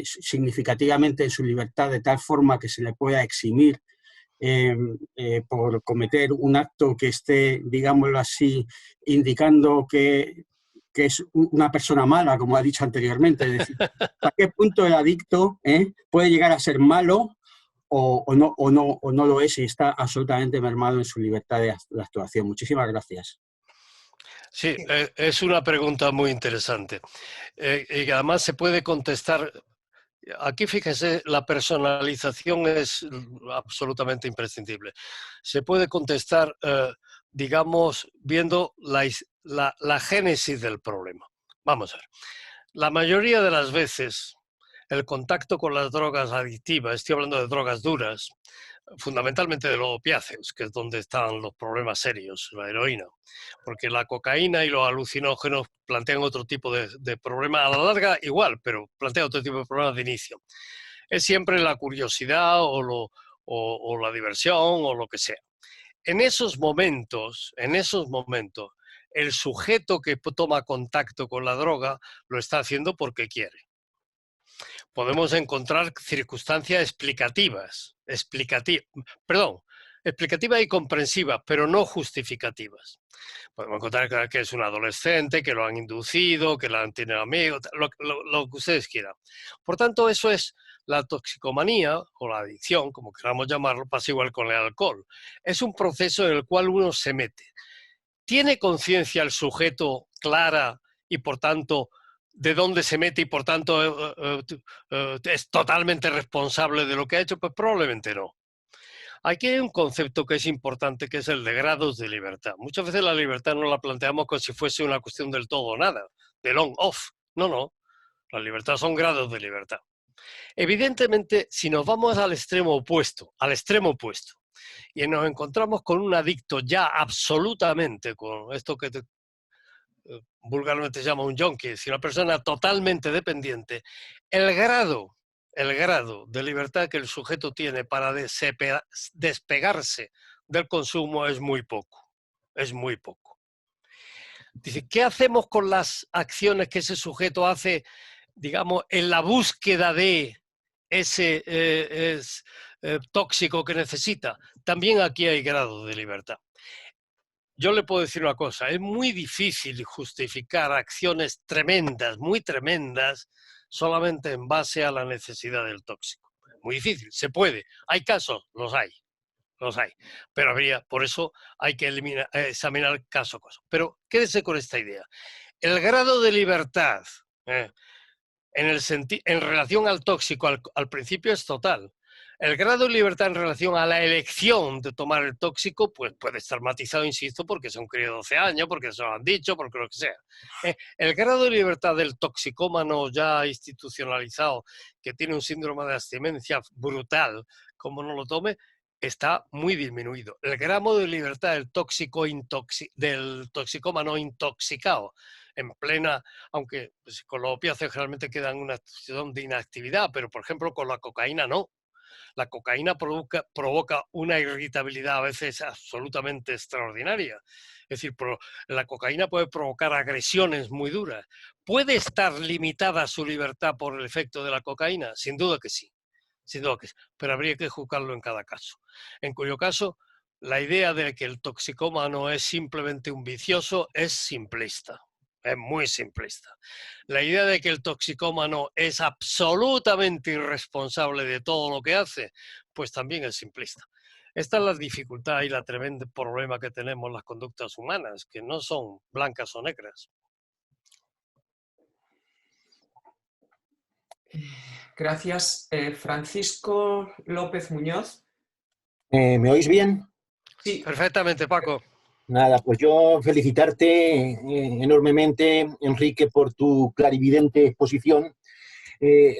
significativamente en su libertad de tal forma que se le pueda eximir por cometer un acto que esté, digámoslo así, indicando que es una persona mala, como ha dicho anteriormente? Es decir, ¿hasta qué punto el adicto puede llegar a ser malo o no lo es y está absolutamente mermado en su libertad de actuación? Muchísimas gracias. Sí, es una pregunta muy interesante. Y además se puede contestar. Aquí, fíjese, la personalización es absolutamente imprescindible. Se puede contestar, digamos, viendo la génesis del problema. Vamos a ver. La mayoría de las veces, el contacto con las drogas adictivas, estoy hablando de drogas duras, fundamentalmente de los opiáceos, que es donde están los problemas serios, la heroína, porque la cocaína y los alucinógenos plantean otro tipo de problema, a la larga igual, pero plantean otro tipo de problemas de inicio. Es siempre la curiosidad o la diversión o lo que sea. En esos momentos, el sujeto que toma contacto con la droga lo está haciendo porque quiere. Podemos encontrar circunstancias explicativas y comprensivas, pero no justificativas. Podemos encontrar que es un adolescente, que lo han inducido, que lo han tenido amigos, lo que ustedes quieran. Por tanto, eso es la toxicomanía o la adicción, como queramos llamarlo, pasa igual con el alcohol. Es un proceso en el cual uno se mete. ¿Tiene conciencia el sujeto clara y, por tanto, de dónde se mete y, por tanto, es totalmente responsable de lo que ha hecho? Pues probablemente no. Aquí hay un concepto que es importante, que es el de grados de libertad. Muchas veces la libertad no la planteamos como si fuese una cuestión del todo o nada, del on-off. No, no. La libertad son grados de libertad. Evidentemente, si nos vamos al extremo opuesto, y nos encontramos con un adicto ya absolutamente, con esto que vulgarmente se llama un junkie, es decir, una persona totalmente dependiente, el grado de libertad que el sujeto tiene para despegarse del consumo es muy poco. Es muy poco. Dice, ¿qué hacemos con las acciones que ese sujeto hace, digamos, en la búsqueda de ese tóxico que necesita? También aquí hay grados de libertad. Yo le puedo decir una cosa, es muy difícil justificar acciones tremendas, muy tremendas, solamente en base a la necesidad del tóxico. Muy difícil, se puede. Hay casos, los hay. Pero por eso hay que examinar caso a caso. Pero quédese con esta idea. El grado de libertad en relación al tóxico al principio es total. El grado de libertad en relación a la elección de tomar el tóxico pues puede estar matizado, insisto, porque se han querido 12 años, porque se lo han dicho, porque lo que sea. El grado de libertad del toxicómano ya institucionalizado, que tiene un síndrome de abstinencia brutal, como no lo tome, está muy disminuido. El grado de libertad del toxicómano intoxicado, en plena, aunque pues, con los opiáceos generalmente queda en una situación de inactividad, pero por ejemplo con la cocaína no. La cocaína provoca una irritabilidad a veces absolutamente extraordinaria. Es decir, la cocaína puede provocar agresiones muy duras. ¿Puede estar limitada su libertad por el efecto de la cocaína? Sin duda que sí. Sin duda que sí. Pero habría que juzgarlo en cada caso. En cuyo caso, la idea de que el toxicómano es simplemente un vicioso es simplista. Es muy simplista. La idea de que el toxicómano es absolutamente irresponsable de todo lo que hace, pues también es simplista. Esta es la dificultad y la tremenda problema que tenemos las conductas humanas, que no son blancas o negras. Gracias. Francisco López Muñoz. ¿Me oís bien? Sí. Perfectamente, Paco. Nada, pues yo felicitarte enormemente, Enrique, por tu clarividente exposición.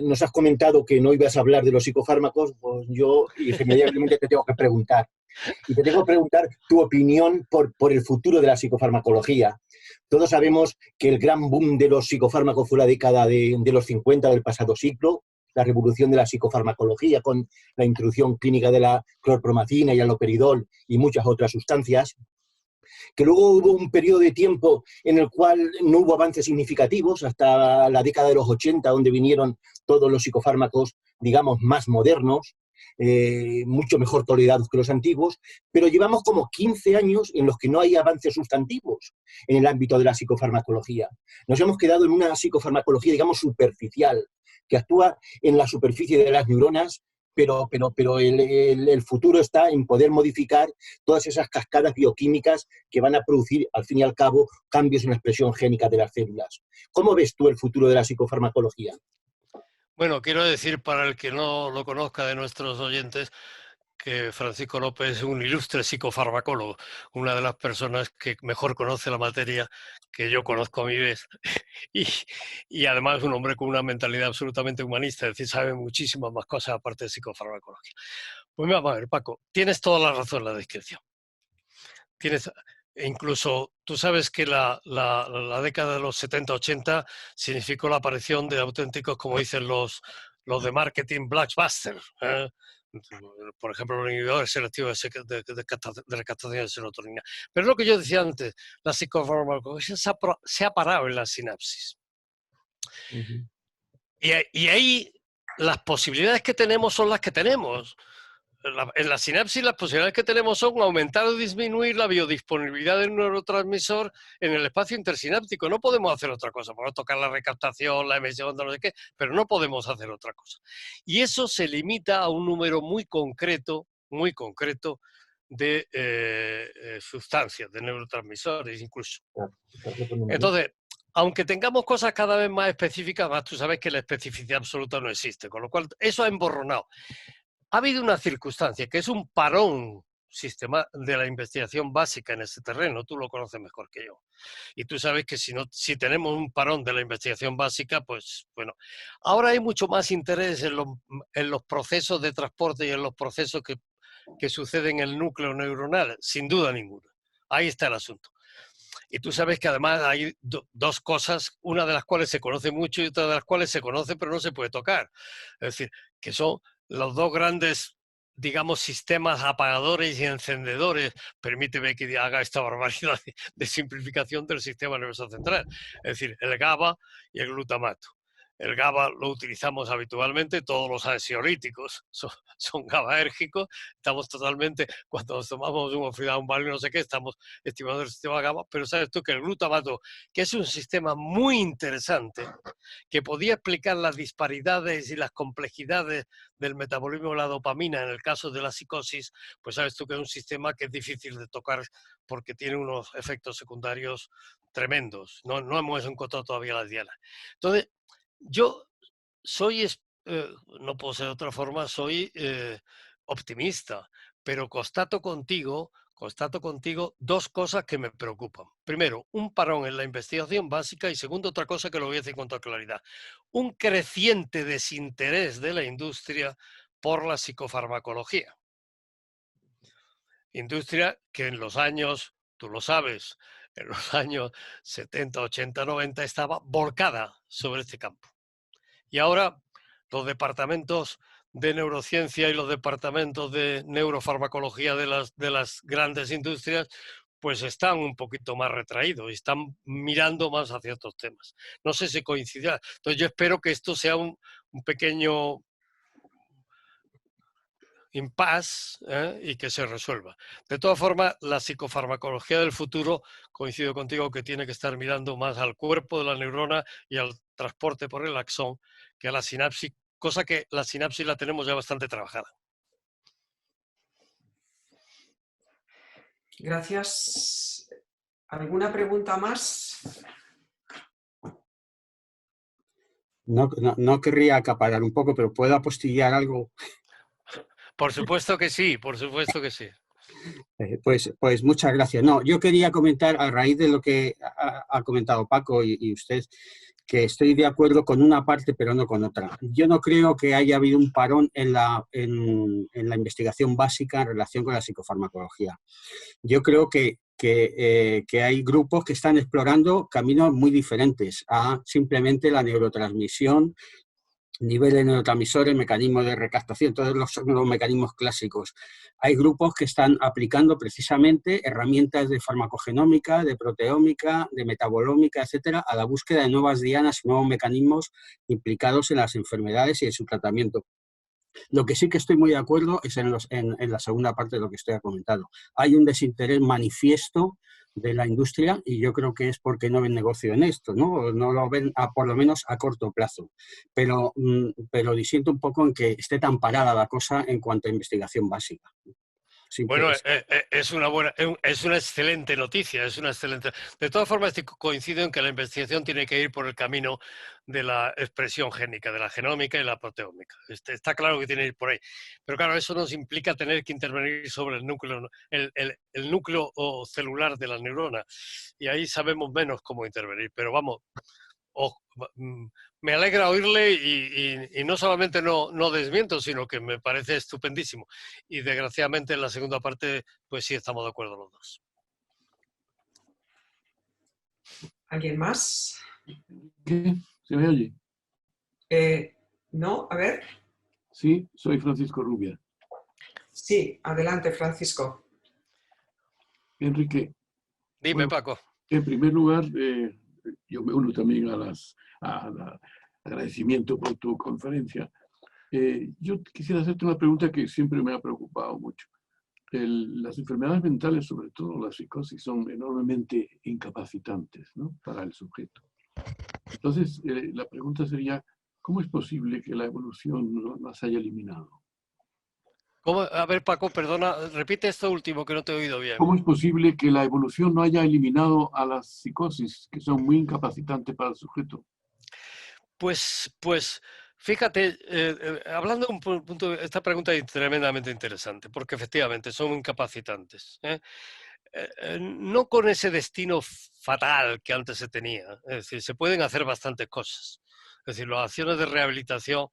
Nos has comentado que no ibas a hablar de los psicofármacos, pues yo irremediablemente te tengo que preguntar. Y te tengo que preguntar tu opinión por el futuro de la psicofarmacología. Todos sabemos que el gran boom de los psicofármacos fue la década de los 50 del pasado siglo, la revolución de la psicofarmacología con la introducción clínica de la clorpromacina y el haloperidol y muchas otras sustancias, que luego hubo un periodo de tiempo en el cual no hubo avances significativos hasta la década de los 80, donde vinieron todos los psicofármacos, digamos, más modernos, mucho mejor tolerados que los antiguos, pero llevamos como 15 años en los que no hay avances sustantivos en el ámbito de la psicofarmacología. Nos hemos quedado en una psicofarmacología, digamos, superficial, que actúa en la superficie de las neuronas, pero el futuro está en poder modificar todas esas cascadas bioquímicas que van a producir, al fin y al cabo, cambios en la expresión génica de las células. ¿Cómo ves tú el futuro de la psicofarmacología? Bueno, quiero decir, para el que no lo conozca de nuestros oyentes, que Francisco López es un ilustre psicofarmacólogo, una de las personas que mejor conoce la materia que yo conozco a mi vez, y además un hombre con una mentalidad absolutamente humanista, es decir, sabe muchísimas más cosas aparte de psicofarmacología. Pues vamos a ver, Paco, tienes toda la razón en la descripción. Incluso tú sabes que la década de los 70-80 significó la aparición de auténticos, como dicen los de marketing, blockbusters. Por ejemplo, los inhibidores selectivos de recaptación de serotonina. Pero lo que yo decía antes, la psicofarmacología se ha parado en la sinapsis. Y ahí las posibilidades que tenemos son las que tenemos. En la sinapsis las posibilidades que tenemos son aumentar o disminuir la biodisponibilidad del neurotransmisor en el espacio intersináptico. No podemos hacer otra cosa. Podemos tocar la recaptación, la emisión, no sé qué, pero no podemos hacer otra cosa. Y eso se limita a un número muy concreto de sustancias, de neurotransmisores incluso. Entonces, aunque tengamos cosas cada vez más específicas, más tú sabes que la especificidad absoluta no existe, con lo cual eso ha emborronado. Ha habido una circunstancia que es un parón sistema de la investigación básica en este terreno, tú lo conoces mejor que yo. Y tú sabes que si tenemos un parón de la investigación básica, pues bueno, ahora hay mucho más interés en los procesos de transporte y en los procesos que suceden en el núcleo neuronal, sin duda ninguna. Ahí está el asunto. Y tú sabes que además hay dos cosas, una de las cuales se conoce mucho y otra de las cuales se conoce pero no se puede tocar. Es decir, que son los dos grandes, digamos, sistemas apagadores y encendedores, permíteme que haga esta barbaridad de simplificación del sistema nervioso central, es decir, el GABA y el glutamato. El GABA lo utilizamos habitualmente, todos los ansiolíticos son GABAérgicos, estamos totalmente, cuando nos tomamos un Ofidal, un Valium, no sé qué, estamos estimando el sistema GABA, pero sabes tú que el glutamato, que es un sistema muy interesante, que podía explicar las disparidades y las complejidades del metabolismo de la dopamina en el caso de la psicosis, pues sabes tú que es un sistema que es difícil de tocar porque tiene unos efectos secundarios tremendos. No hemos encontrado todavía las dianas. Entonces, yo soy, no puedo ser de otra forma, soy optimista, pero constato contigo dos cosas que me preocupan. Primero, un parón en la investigación básica y segundo, otra cosa que lo voy a decir con toda claridad, un creciente desinterés de la industria por la psicofarmacología. Industria que en los años, tú lo sabes, en los años 70, 80, 90 estaba volcada sobre este campo. Y ahora los departamentos de neurociencia y los departamentos de neurofarmacología de las grandes industrias pues están un poquito más retraídos y están mirando más hacia estos temas. No sé si coincidirá. Entonces yo espero que esto sea un pequeño impasse y que se resuelva. De todas formas, la psicofarmacología del futuro, coincido contigo, que tiene que estar mirando más al cuerpo de la neurona y al transporte por el axón que a la sinapsis, cosa que la sinapsis la tenemos ya bastante trabajada. Gracias. ¿Alguna pregunta más? No querría acaparar un poco, pero ¿puedo apostillar algo? Por supuesto que sí, por supuesto que sí. Pues muchas gracias. No, yo quería comentar a raíz de lo que ha comentado Paco y usted, que estoy de acuerdo con una parte, pero no con otra. Yo no creo que haya habido un parón en la investigación básica en relación con la psicofarmacología. Yo creo que hay grupos que están explorando caminos muy diferentes a simplemente la neurotransmisión, nivel de neurotransmisores, mecanismos de recaptación, todos los mecanismos clásicos. Hay grupos que están aplicando precisamente herramientas de farmacogenómica, de proteómica, de metabolómica, etcétera, a la búsqueda de nuevas dianas y nuevos mecanismos implicados en las enfermedades y en su tratamiento. Lo que sí que estoy muy de acuerdo es en la segunda parte de lo que estoy comentando. Hay un desinterés manifiesto de la industria y yo creo que es porque no ven negocio en esto, ¿no? No lo ven por lo menos a corto plazo. Pero disiento un poco en que esté tan parada la cosa en cuanto a investigación básica. Bueno, es una excelente noticia, es una excelente. De todas formas, coincido en que la investigación tiene que ir por el camino de la expresión génica, de la genómica y la proteómica. Está claro que tiene que ir por ahí. Pero claro, eso nos implica tener que intervenir sobre el núcleo, el núcleo celular de la neurona. Y ahí sabemos menos cómo intervenir. Pero vamos, me alegra oírle y no solamente no desmiento, sino que me parece estupendísimo. Y desgraciadamente en la segunda parte, pues sí estamos de acuerdo los dos. ¿Alguien más? ¿Qué? ¿Se me oye? No, a ver. Sí, soy Francisco Rubia. Sí, adelante, Francisco. Enrique. Dime, bueno, Paco. En primer lugar, yo me uno también al agradecimiento por tu conferencia. Yo quisiera hacerte una pregunta que siempre me ha preocupado mucho. Las enfermedades mentales, sobre todo la psicosis, son enormemente incapacitantes, ¿no?, para el sujeto. Entonces, la pregunta sería, ¿cómo es posible que la evolución no las haya eliminado? ¿Cómo? A ver, Paco, perdona, repite esto último que no te he oído bien. ¿Cómo es posible que la evolución no haya eliminado a las psicosis, que son muy incapacitantes para el sujeto? Pues fíjate, hablando de un punto, esta pregunta es tremendamente interesante, porque efectivamente son incapacitantes. No con ese destino fatal que antes se tenía. Es decir, se pueden hacer bastantes cosas. Es decir, las acciones de rehabilitación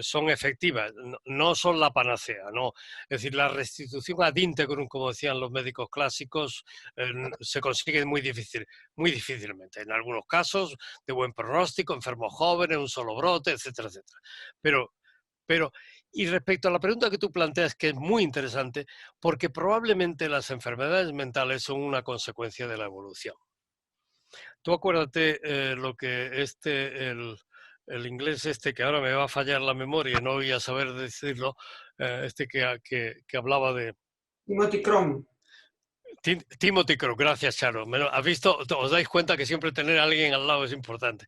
son efectivas, no son la panacea, ¿no? Es decir, la restitución ad integrum, como decían los médicos clásicos, se consigue muy difícilmente. En algunos casos, de buen pronóstico, enfermos jóvenes, un solo brote, etcétera, etcétera. Pero, y respecto a la pregunta que tú planteas, que es muy interesante, porque probablemente las enfermedades mentales son una consecuencia de la evolución. Tú acuérdate lo que el inglés que ahora me va a fallar la memoria, no voy a saber decirlo, que hablaba de... Timothy Crumb. Timothy Crow, gracias, Charo. ¿Has visto? Os dais cuenta que siempre tener a alguien al lado es importante.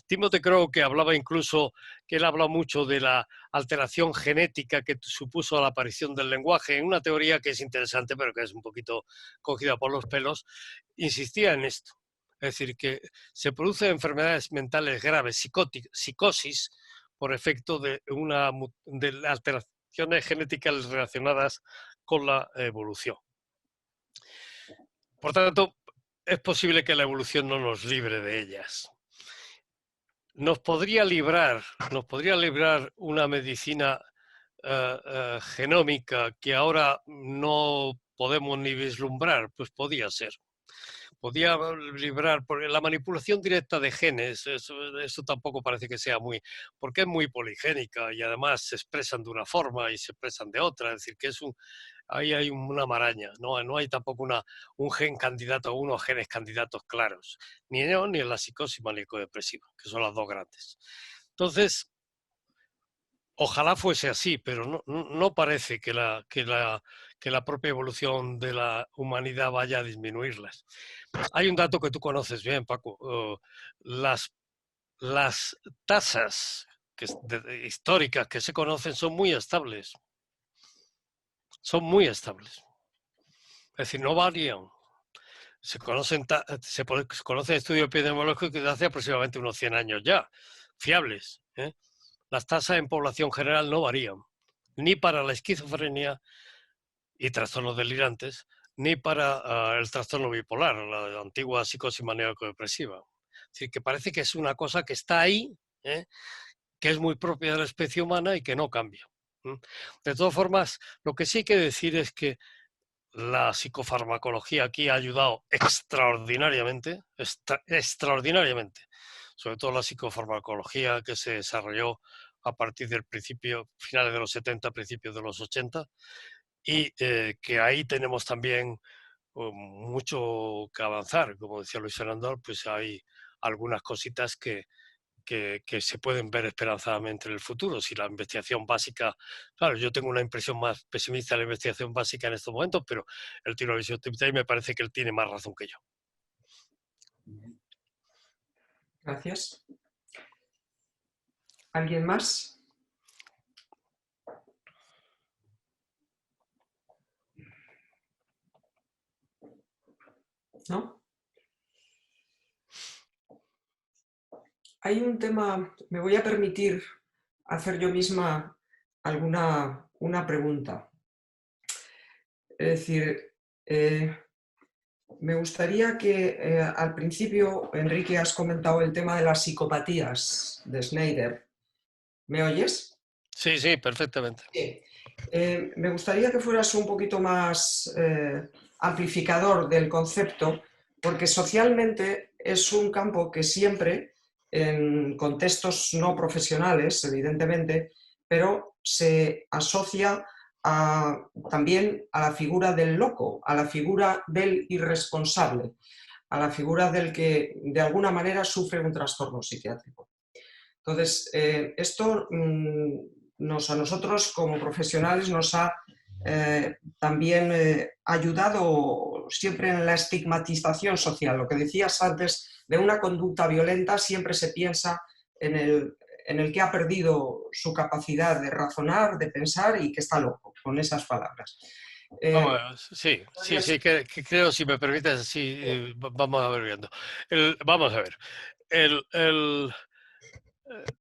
Timothy Crow, que él habla mucho de la alteración genética que supuso la aparición del lenguaje, en una teoría que es interesante, pero que es un poquito cogida por los pelos, insistía en esto. Es decir, que se producen enfermedades mentales graves, psicosis, por efecto de alteraciones genéticas relacionadas con la evolución. Por tanto, es posible que la evolución no nos libre de ellas. Nos podría librar una medicina genómica que ahora no podemos ni vislumbrar, pues podía ser. Podía librar, porque la manipulación directa de genes, eso tampoco parece que sea porque es muy poligénica y además se expresan de una forma y se expresan de otra, es decir, que ahí hay una maraña, no hay tampoco un gen candidato o unos genes candidatos claros, ni en la psicosis maníaco-depresiva, que son las dos grandes. Entonces, ojalá fuese así, pero no parece que la propia evolución de la humanidad vaya a disminuirlas. Hay un dato que tú conoces bien, Paco. Las tasas históricas que se conocen son muy estables. Son muy estables. Es decir, no varían. Se conocen estudios epidemiológicos de hace aproximadamente unos 100 años ya, fiables. Las tasas en población general no varían, ni para la esquizofrenia y trastornos delirantes, ni para el trastorno bipolar, la antigua psicosis maníaco-depresiva. Es decir, que parece que es una cosa que está ahí, que es muy propia de la especie humana y que no cambia. De todas formas, lo que sí hay que decir es que la psicofarmacología aquí ha ayudado extraordinariamente, extraordinariamente, sobre todo la psicofarmacología que se desarrolló a partir del finales de los 70, principios de los 80, y que ahí tenemos también mucho que avanzar. Como decía Luis Fernando, pues hay algunas cositas que se pueden ver esperanzadamente en el futuro. Si la investigación básica, claro, yo tengo una impresión más pesimista de la investigación básica en estos momentos, pero el tiro visión y me parece que él tiene más razón que yo. Gracias. ¿Alguien más? ¿No? Hay un tema, me voy a permitir hacer yo misma una pregunta. Es decir, me gustaría que al principio, Enrique, has comentado el tema de las psicopatías de Schneider. ¿Me oyes? Sí, sí, perfectamente. Sí. Me gustaría que fueras un poquito más amplificador del concepto, porque socialmente es un campo que siempre, en contextos no profesionales, evidentemente, pero se asocia también a la figura del loco, a la figura del irresponsable, a la figura del que de alguna manera sufre un trastorno psiquiátrico. Entonces, esto a nosotros como profesionales nos ha también ayudado siempre en la estigmatización social. Lo que decías antes de una conducta violenta, siempre se piensa en el que ha perdido su capacidad de razonar, de pensar y que está loco, con esas palabras. Sí, que creo, si me permites, sí, vamos a ver viendo. Vamos a ver.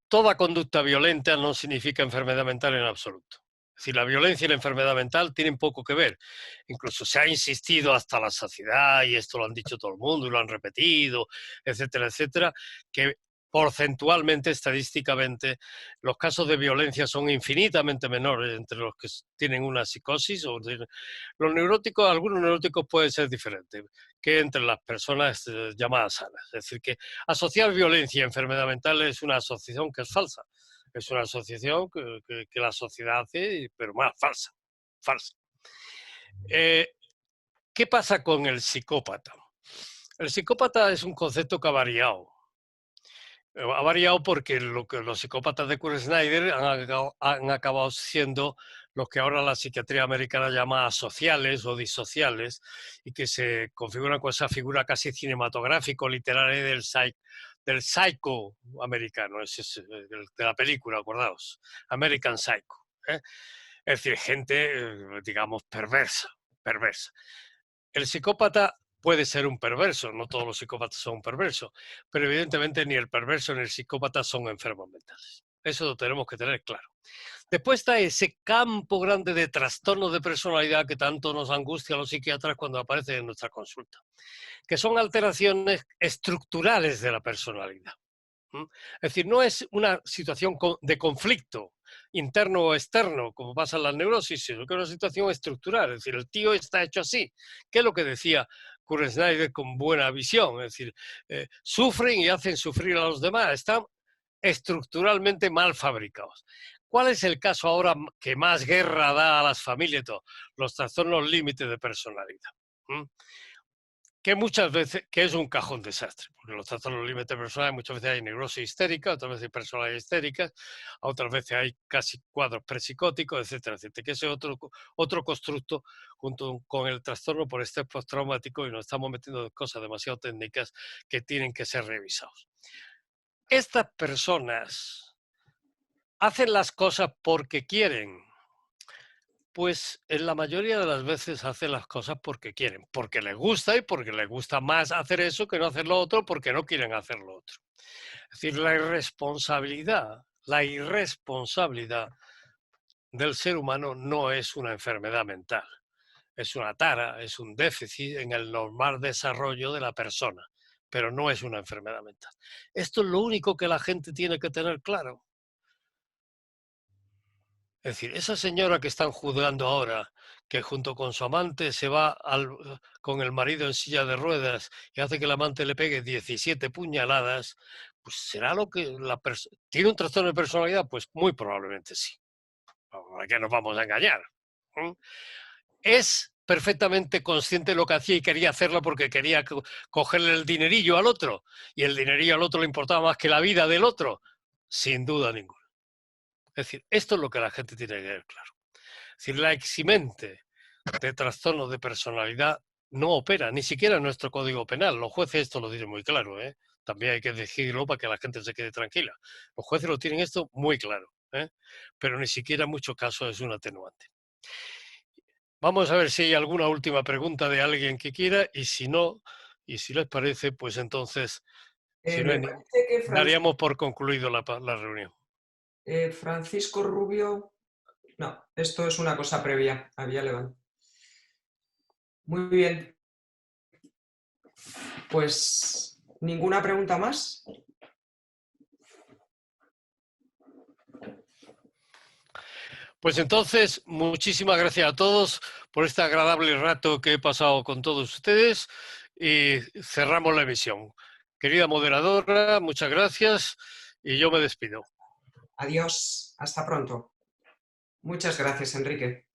Toda conducta violenta no significa enfermedad mental en absoluto. Es decir, la violencia y la enfermedad mental tienen poco que ver. Incluso se ha insistido hasta la saciedad, y esto lo han dicho todo el mundo y lo han repetido, etcétera, etcétera, que porcentualmente, estadísticamente, los casos de violencia son infinitamente menores entre los que tienen una psicosis. Los neuróticos, algunos neuróticos pueden ser diferentes que entre las personas llamadas sanas. Es decir, que asociar violencia y enfermedad mental es una asociación que es falsa. Es una asociación que la sociedad hace, pero más falsa. ¿Qué pasa con el psicópata? El psicópata es un concepto que ha variado. Ha variado porque los psicópatas de Kurt Snyder han acabado siendo los que ahora la psiquiatría americana llama asociales o disociales, y que se configuran con esa figura casi cinematográfico-literaria del psycho americano, de la película, acordaos, American Psycho. Es decir, gente, digamos, perversa. El psicópata puede ser un perverso, no todos los psicópatas son perversos, pero evidentemente ni el perverso ni el psicópata son enfermos mentales. Eso lo tenemos que tener claro. Después está ese campo grande de trastornos de personalidad que tanto nos angustia a los psiquiatras cuando aparecen en nuestra consulta, que son alteraciones estructurales de la personalidad. Es decir, no es una situación de conflicto interno o externo, como pasa en las neurosis, sino que es una situación estructural. Es decir, el tío está hecho así. ¿Qué es lo que decía Kurt Snyder con buena visión? Es decir, sufren y hacen sufrir a los demás. Están estructuralmente mal fabricados. ¿Cuál es el caso ahora que más guerra da a las familias? Los trastornos límites de personalidad. Que muchas veces, que es un cajón desastre, porque los trastornos límites personales muchas veces hay neurosis histérica, otras veces hay personalidad histérica, otras veces hay casi cuadros prepsicóticos, etcétera, etcétera, que ese es otro constructo junto con el trastorno por estrés postraumático, y nos estamos metiendo en cosas demasiado técnicas que tienen que ser revisados. Estas personas hacen las cosas porque quieren, pues en la mayoría de las veces hacen las cosas porque quieren, porque les gusta y porque les gusta más hacer eso que no hacer lo otro porque no quieren hacer lo otro. Es decir, la irresponsabilidad del ser humano no es una enfermedad mental, es una tara, es un déficit en el normal desarrollo de la persona, pero no es una enfermedad mental. Esto es lo único que la gente tiene que tener claro. Es decir, esa señora que están juzgando ahora, que junto con su amante se va con el marido en silla de ruedas y hace que el amante le pegue 17 puñaladas, pues será lo que ¿tiene un trastorno de personalidad? Pues muy probablemente sí. ¿Para qué nos vamos a engañar? Es perfectamente consciente de lo que hacía y quería hacerlo porque quería cogerle el dinerillo al otro, y el dinerillo al otro le importaba más que la vida del otro, sin duda ninguna. Es decir, esto es lo que la gente tiene que ver claro. Es decir, la eximente de trastorno de personalidad no opera, ni siquiera en nuestro Código Penal. Los jueces esto lo tienen muy claro, ¿eh? También hay que decirlo para que la gente se quede tranquila. Los jueces lo tienen esto muy claro, ¿eh? Pero ni siquiera en muchos casos es un atenuante. Vamos a ver si hay alguna última pregunta de alguien que quiera, y si no, y si les parece, pues entonces, si no Me hay, parece que daríamos por concluido la reunión. Francisco Rubio... No, esto es una cosa previa. Había levantado. Muy bien. Pues, ¿ninguna pregunta más? Pues entonces, muchísimas gracias a todos por este agradable rato que he pasado con todos ustedes, y cerramos la emisión. Querida moderadora, muchas gracias y yo me despido. Adiós. Hasta pronto. Muchas gracias, Enrique.